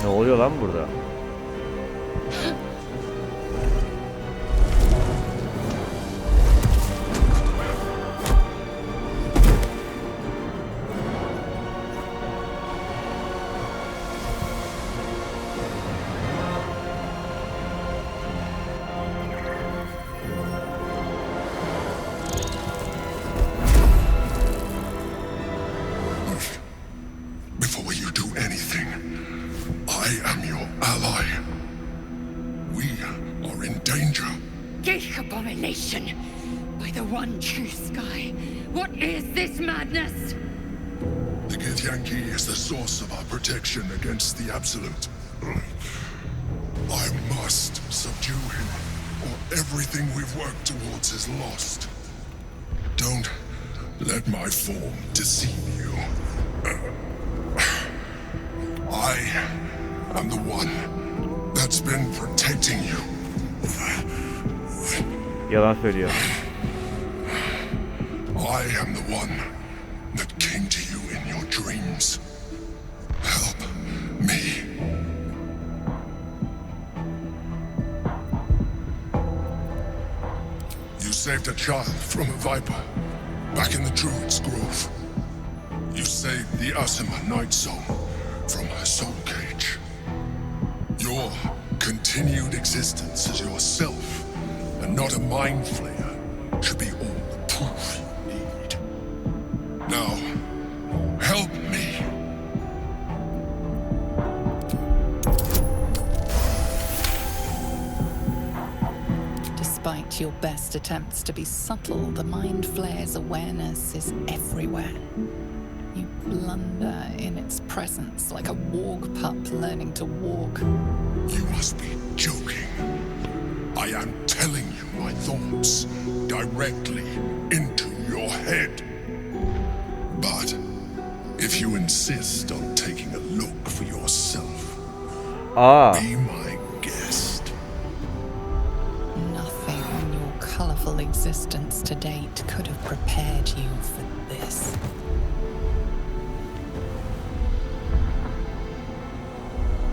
Ne oluyor lan burada? Before you do anything, I am your ally. We are in danger. Gate abomination! By the one true sky, what is this madness? The Githyanki is the source of our protection against the Absolute. I must subdue him, or everything we've worked towards is lost. Don't let my form deceive you. I am the one that's been protecting you. Yalan söylüyor. I am the one that came to you in your dreams. Help me. You saved a child from a viper back in the Druid's Grove. You saved the Asima Night Soul from her soul cage. Your continued existence as yourself and not a mind flayer should be all the proof you need. Now, help me. Despite your best attempts to be subtle, the Mind Flayer's awareness is everywhere. You blunder in its presence like a warg pup learning to walk. You must be joking. I am telling you my thoughts directly into your head. But if you insist on taking a look for yourself, be my guest. Nothing in your colorful existence to date could have prepared you for this.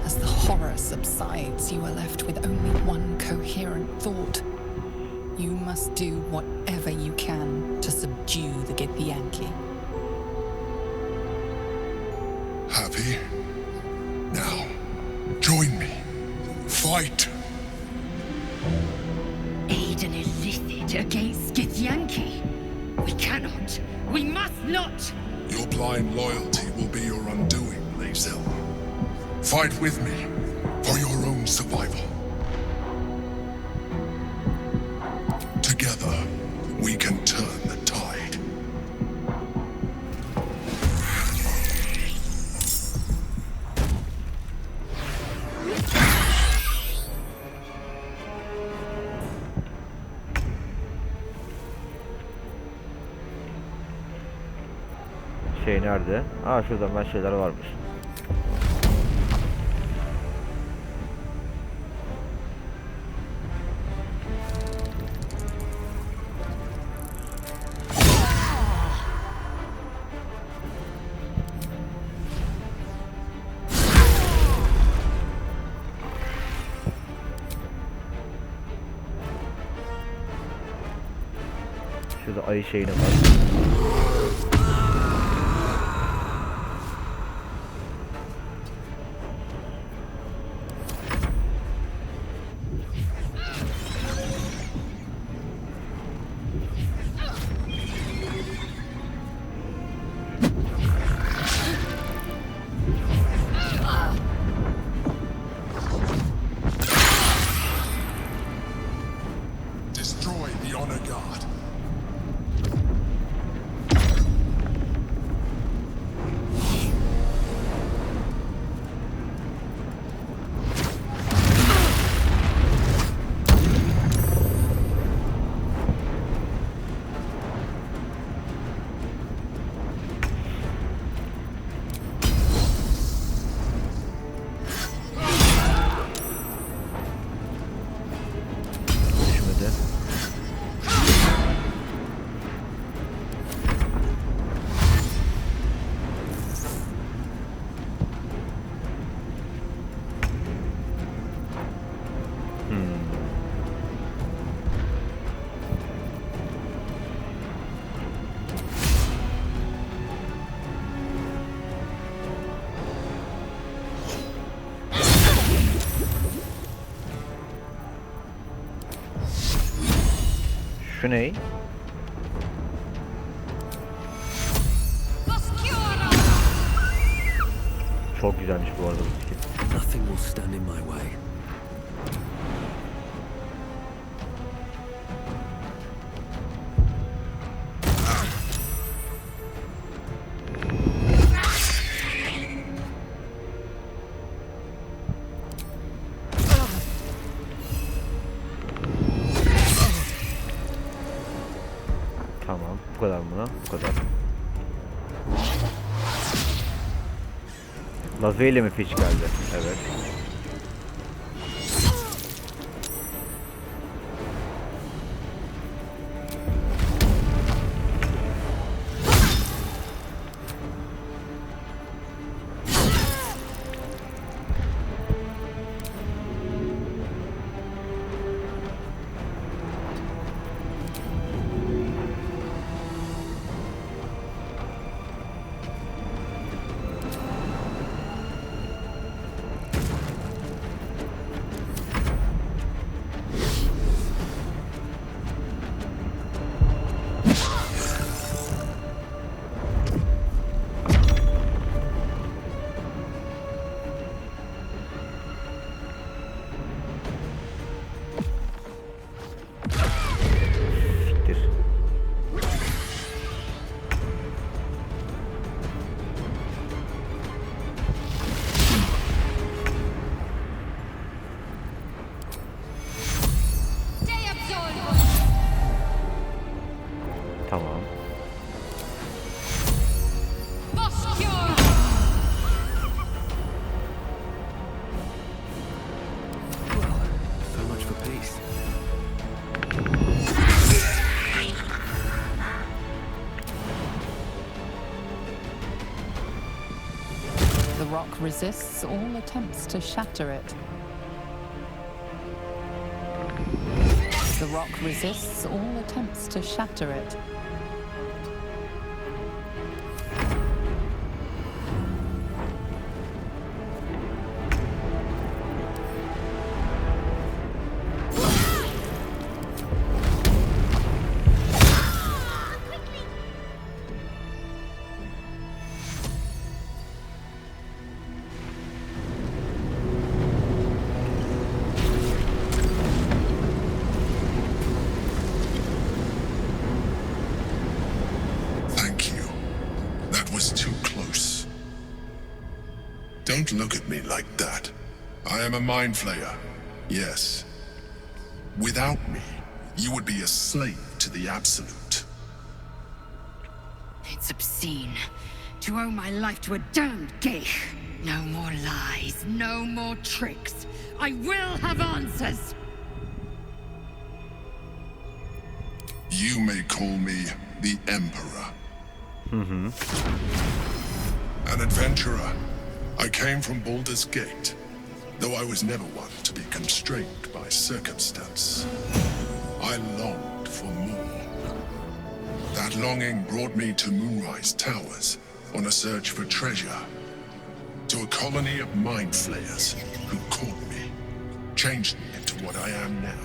As the horror subsides, you are left with only one coherent thought. You must do whatever you can to subdue the Githyanki. Happy? Now, join me. Fight! Aid an illithid against Githyanki? We cannot. We must not! Your blind loyalty will be your undoing, Lae'zel. Fight with me for your own survival. Together, we can turn the tide. Şey nerede? Aa, şuradan ben şeyler varmış. Şurada ayı şeyine var. Şu ne? Çok güzelmiş bu arada bu skin. Nothing will stand in my way. Tamam, bu kadar buna, bu kadar. Lazeyle mi fiş geldi? Evet. Tamam. So much for peace. The rock resists all attempts to shatter it. The rock resists all attempts to shatter it. Don't look at me like that. I am a mind flayer, yes. Without me, you would be a slave to the Absolute. It's obscene to owe my life to a damned geich. No more lies, no more tricks. I will have answers. You may call me the Emperor. An adventurer. I came from Baldur's Gate, though I was never one to be constrained by circumstance. I longed for more. That longing brought me to Moonrise Towers on a search for treasure, to a colony of mind flayers who caught me, changed me into what I am now.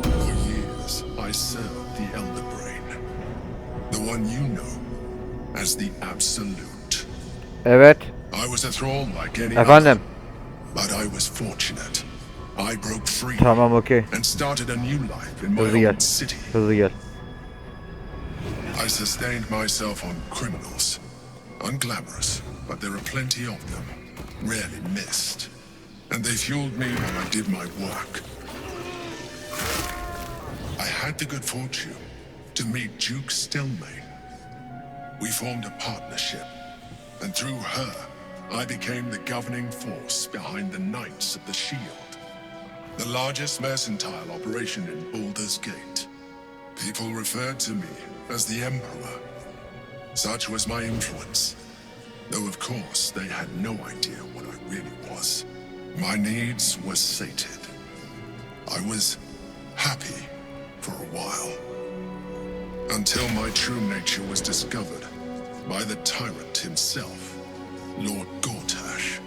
For years, I served the Elder Brain, the one you know as the Absolute. Evet. I was a thrall like any Efendim. other, but I was fortunate. I broke free Tamam, okey. and started a new life in my Hızlı gel. own city. Hızlı gel. I sustained myself on criminals. Unglamorous, but there are plenty of them, rarely missed. And they fueled me while I did my work. I had the good fortune to meet Duke Stelmane. We formed a partnership, and through her, I became the governing force behind the Knights of the Shield, the largest mercantile operation in Baldur's Gate. People referred to me as the Emperor. Such was my influence, though of course they had no idea what I really was. My needs were sated. I was happy for a while, until my true nature was discovered by the tyrant himself, Lord Gortash.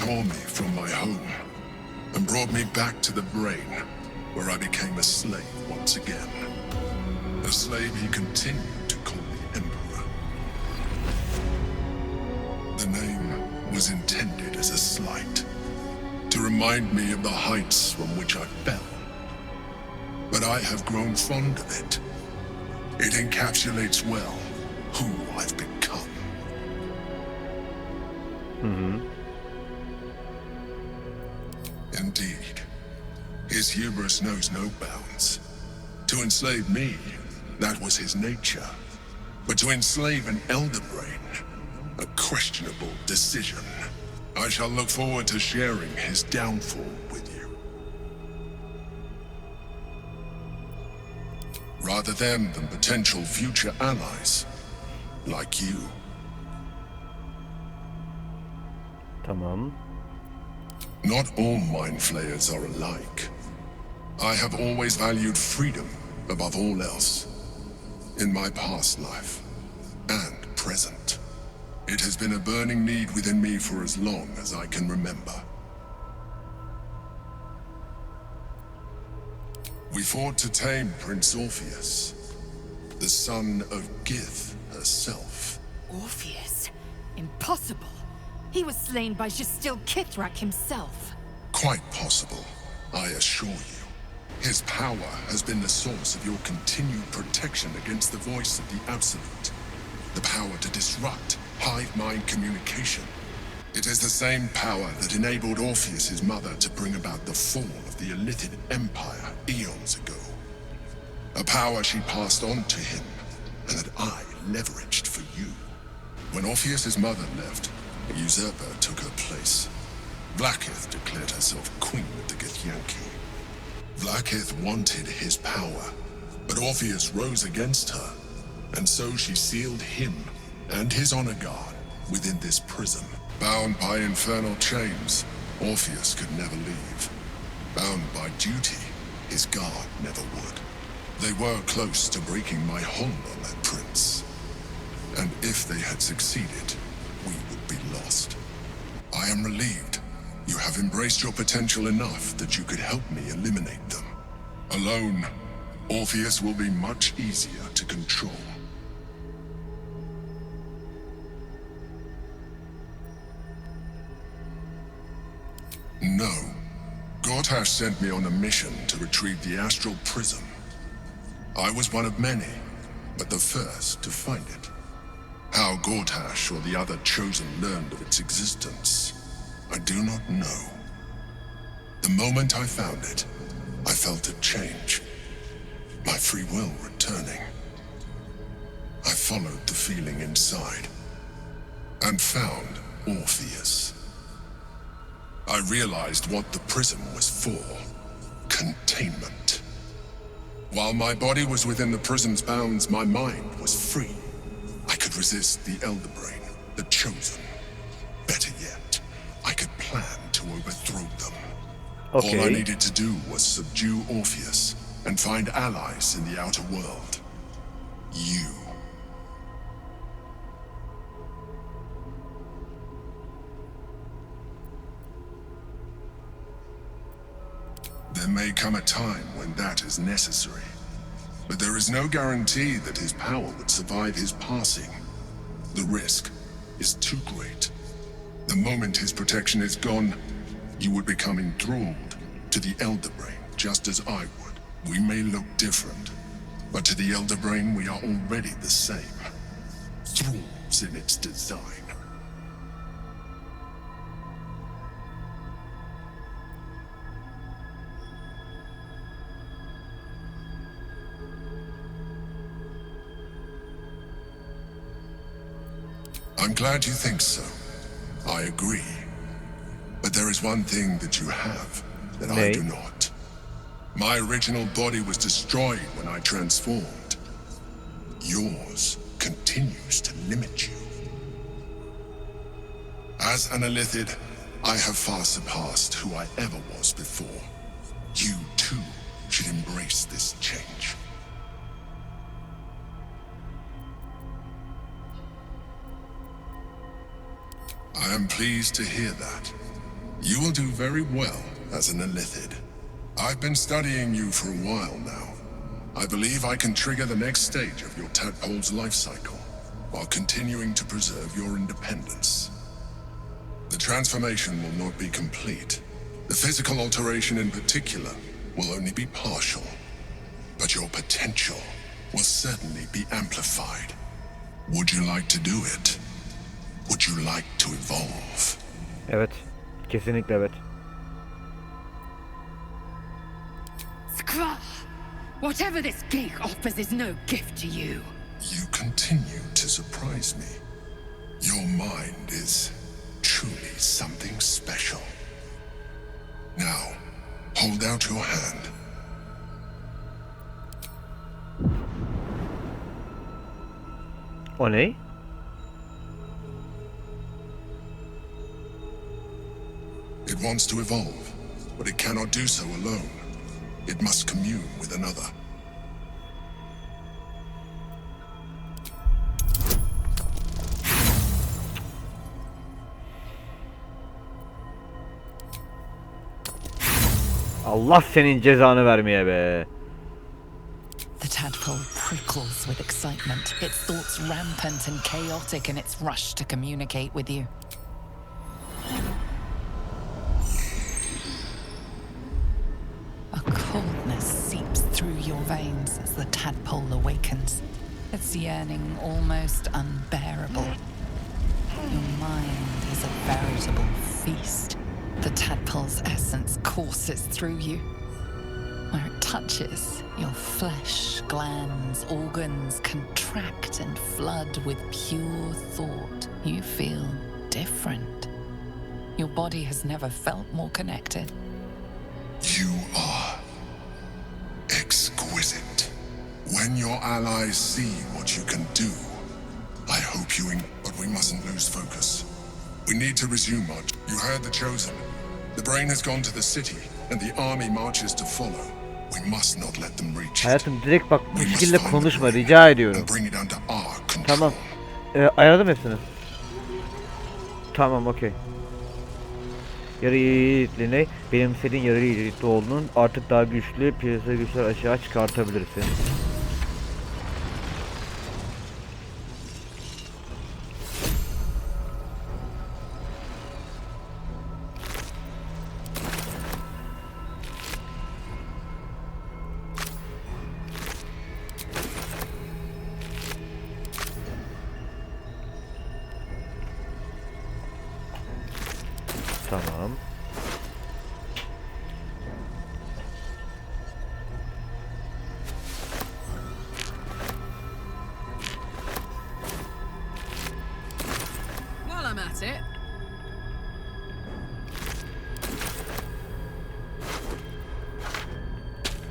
tore me from my home and brought me back to the brain, where I became a slave once again. A slave he continued to call the Emperor. The name was intended as a slight, to remind me of the heights from which I fell. But I have grown fond of it. It encapsulates well who I've become. Indeed, his hubris knows no bounds. To enslave me, that was his nature. But to enslave an elder brain, a questionable decision. I shall look forward to sharing his downfall with you. Rather than potential future allies, like you. Tamam. Not all mind flayers are alike. I have always valued freedom above all else. In my past life and present. It has been a burning need within me for as long as I can remember. We fought to tame Prince Orpheus, the son of Gith herself. Orpheus? Impossible. He was slain by Justil Kithrak himself. Quite possible, I assure you. His power has been the source of your continued protection against the voice of the Absolute. The power to disrupt hive mind communication. It is the same power that enabled Orpheus's mother to bring about the fall of the Illithid Empire eons ago. A power she passed on to him, and that I leveraged for you. When Orpheus's mother left, a usurper took her place. Vlaakith declared herself queen of the Githyanki. Vlaakith wanted his power, but Orpheus rose against her, and so she sealed him and his honor guard within this prison. Bound by infernal chains, Orpheus could never leave. Bound by duty, his guard never would. They were close to breaking my hold on that prince. And if they had succeeded, we would be lost. I am relieved. You have embraced your potential enough that you could help me eliminate them. Alone, Orpheus will be much easier to control. No. Gortash sent me on a mission to retrieve the astral prism. I was one of many, but the first to find it. How Gortash or the other chosen learned of its existence, I do not know. The moment I found it, I felt a change. My free will returning. I followed the feeling inside, and found Orpheus. I realized what the prism was for. Containment. While my body was within the prism's bounds, my mind was free. I could resist the Elder Brain, the Chosen. Better yet, I could plan to overthrow them. Okay. All I needed to do was subdue Orpheus and find allies in the outer world. You. There may come a time when that is necessary, but there is no guarantee that his power would survive his passing. The risk is too great. The moment his protection is gone, you would become enthralled to the Elder Brain, just as I would. We may look different, but to the Elder Brain we are already the same. Thralls in its design. I'm glad you think so. I agree. But there is one thing that you have that I do not. My original body was destroyed when I transformed. Yours continues to limit you. As an Illithid, I have far surpassed who I ever was before. You, too, should embrace this change. I am pleased to hear that. You will do very well as an Illithid. I've been studying you for a while now. I believe I can trigger the next stage of your tadpole's life cycle, while continuing to preserve your independence. The transformation will not be complete. The physical alteration in particular will only be partial. But your potential will certainly be amplified. Would you like to do it? Would you like to evolve? Evet. Kesinlikle evet. Scraw! Whatever this gig offers is no gift to you. You continue to surprise me. Your mind is truly something special. Now, hold out your hand. O ne? It wants to evolve, but it cannot do so alone. It must commune with another. Allah senin cezanı vermeye be. The tadpole prickles with excitement, its thoughts rampant and chaotic in its rush to communicate with you. A coldness seeps through your veins as the tadpole awakens, its yearning almost unbearable. Your mind is a veritable feast. The tadpole's essence courses through you. Where it touches, your flesh, glands, organs contract and flood with pure thought. You feel different. Your body has never felt more connected. You are exquisite. When your allies see what you can do, I hope you but we mustn't lose focus. We need to resume our... You heard the Chosen. The brain has gone to the city, and the army marches to follow. We must not let them reach it. Hayatım direkt bak bu şekilde konuşma rica ediyorum. Tamam. Ayarladım hepsini. Tamam okey. Yarı yiğitliğine benimsediğin yarı yiğitli olduğunun artık daha güçlü piyasa güçler aşağı çıkartabilirsin. Tamam. While I'm at it.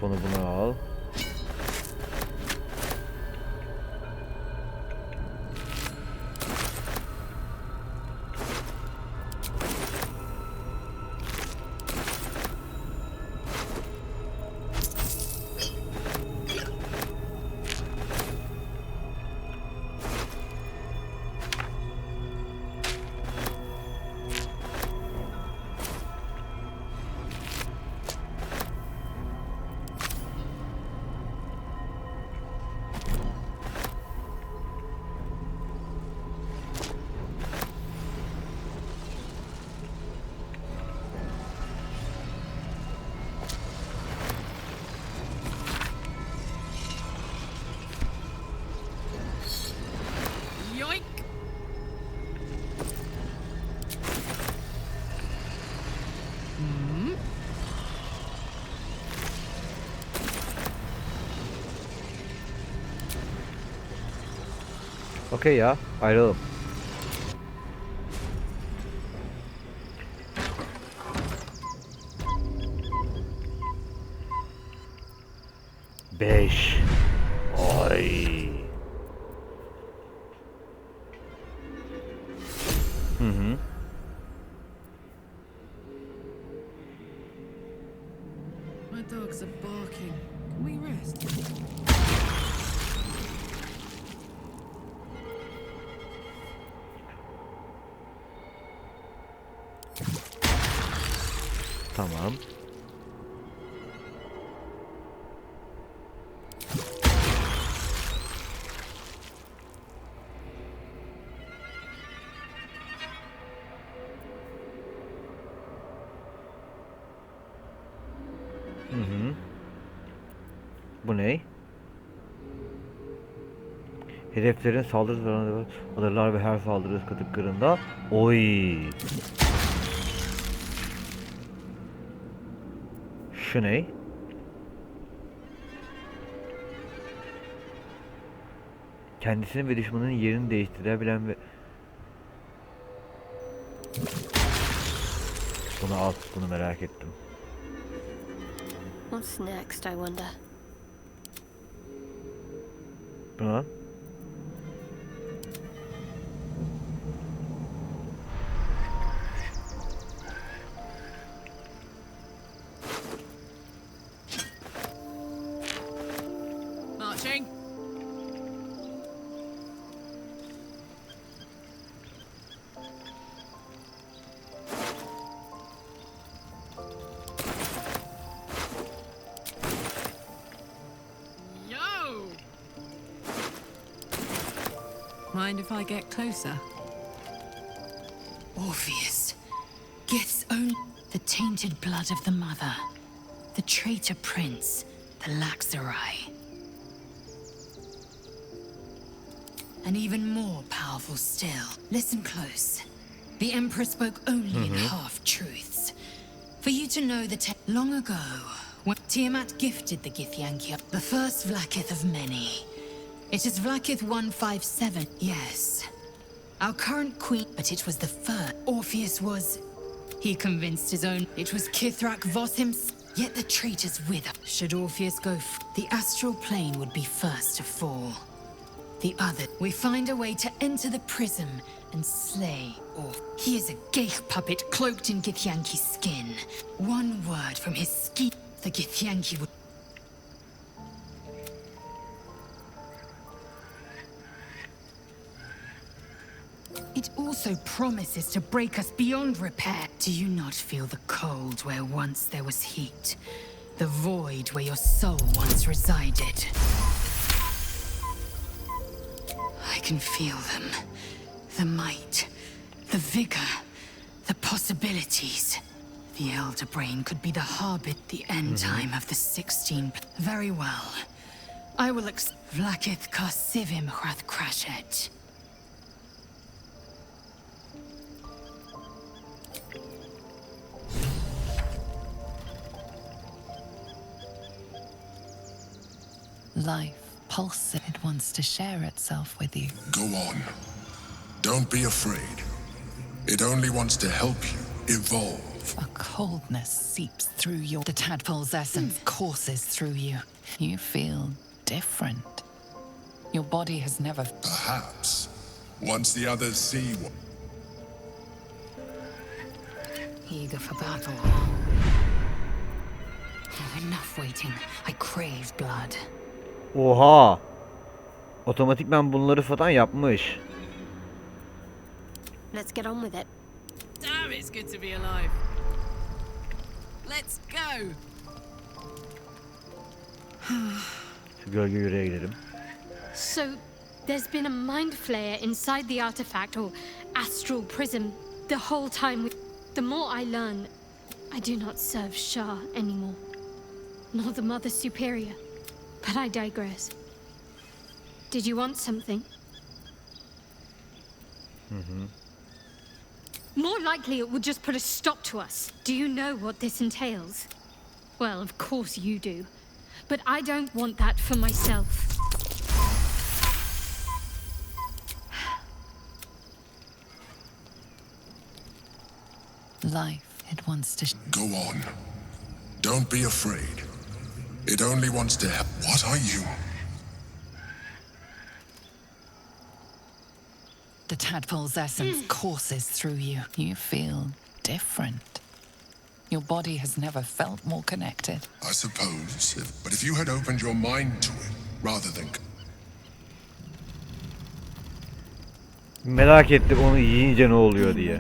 Bunu al. Yoink! Okey ya, ayrılalım. Beş. Ay. Hı. My dogs are barking. Can we rest? Tamam. Bu ne? Hedeflerin saldırı zararını alırlar ve her saldırı katıklarında. Oy. Şu ne? Kendisinin ve düşmanının yerini değiştirebilen ve bunu al, bunu merak ettim. What's next, I wonder? Bu ne? Marching. Yo! Mind if I get closer? Orpheus. Gith's own... The tainted blood of the mother. The traitor prince. The Laxarai. And even more powerful still. Listen close. The Emperor spoke only in half-truths. For you to know that long ago, when Tiamat gifted the Githyanki, the first Vlakith of many. It is Vlakith 157, yes. Our current queen, but it was the first. Orpheus was... He convinced his own. It was Kithrak Voss himself. Yet the traitors with her. Should Orpheus go the astral plane would be first to fall. The other, we find a way to enter the prism and slay Orpheus. He is a Geich puppet cloaked in Githyanki's skin. One word from his ski, the Githyanki would... It also promises to break us beyond repair. Do you not feel the cold where once there was heat? The void where your soul once resided? I can feel them. The might, the vigor, the possibilities. The Elder Brain could be the harbinger, the end time of the 16. Very well. I will Vlakith Karsivim Hrath Crashet. Life pulses. It wants to share itself with you. Go on. Don't be afraid. It only wants to help you evolve. A coldness seeps through your... The tadpole's essence courses through you. You feel different. Your body has never... Perhaps. Once the others see what... Eager for battle. Enough waiting. I crave blood. Oha! Otomatikman bunları falan yapmış. Let's get on with it. Damn, it's good to be alive. Let's go. Şu gölge yüreğe gidelim. So, there's been a mind flayer inside the artifact, or astral prism, the whole time. The more I learn, I do not serve Shah anymore. Nor the Mother Superior. But I digress. Did you want something? More likely it would just put a stop to us. Do you know what this entails? Well, of course you do. But I don't want that for myself. Life, it wants to... Go on. Don't be afraid. It only wants to help. What are you? The tadpole's essence courses through you. You feel different. Your body has never felt more connected. I suppose. But if you had opened your mind to it, rather than... Merak ettim onu yiyince ne oluyor diye.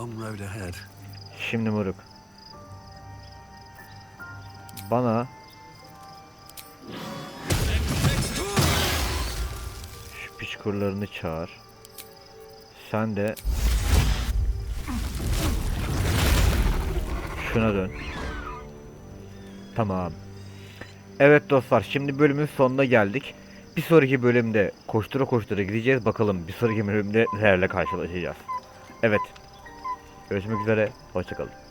long road ahead. Şimdi moruk. Bana şu piç kurularını çağır. Sen de şuna dön. Tamam. Evet dostlar, şimdi bölümün sonuna geldik. Bir sonraki bölümde koştura koştura gideceğiz. Bakalım bir sonraki bölümde nelerle karşılaşacağız. Evet. Görüşmek üzere. Hoşçakalın.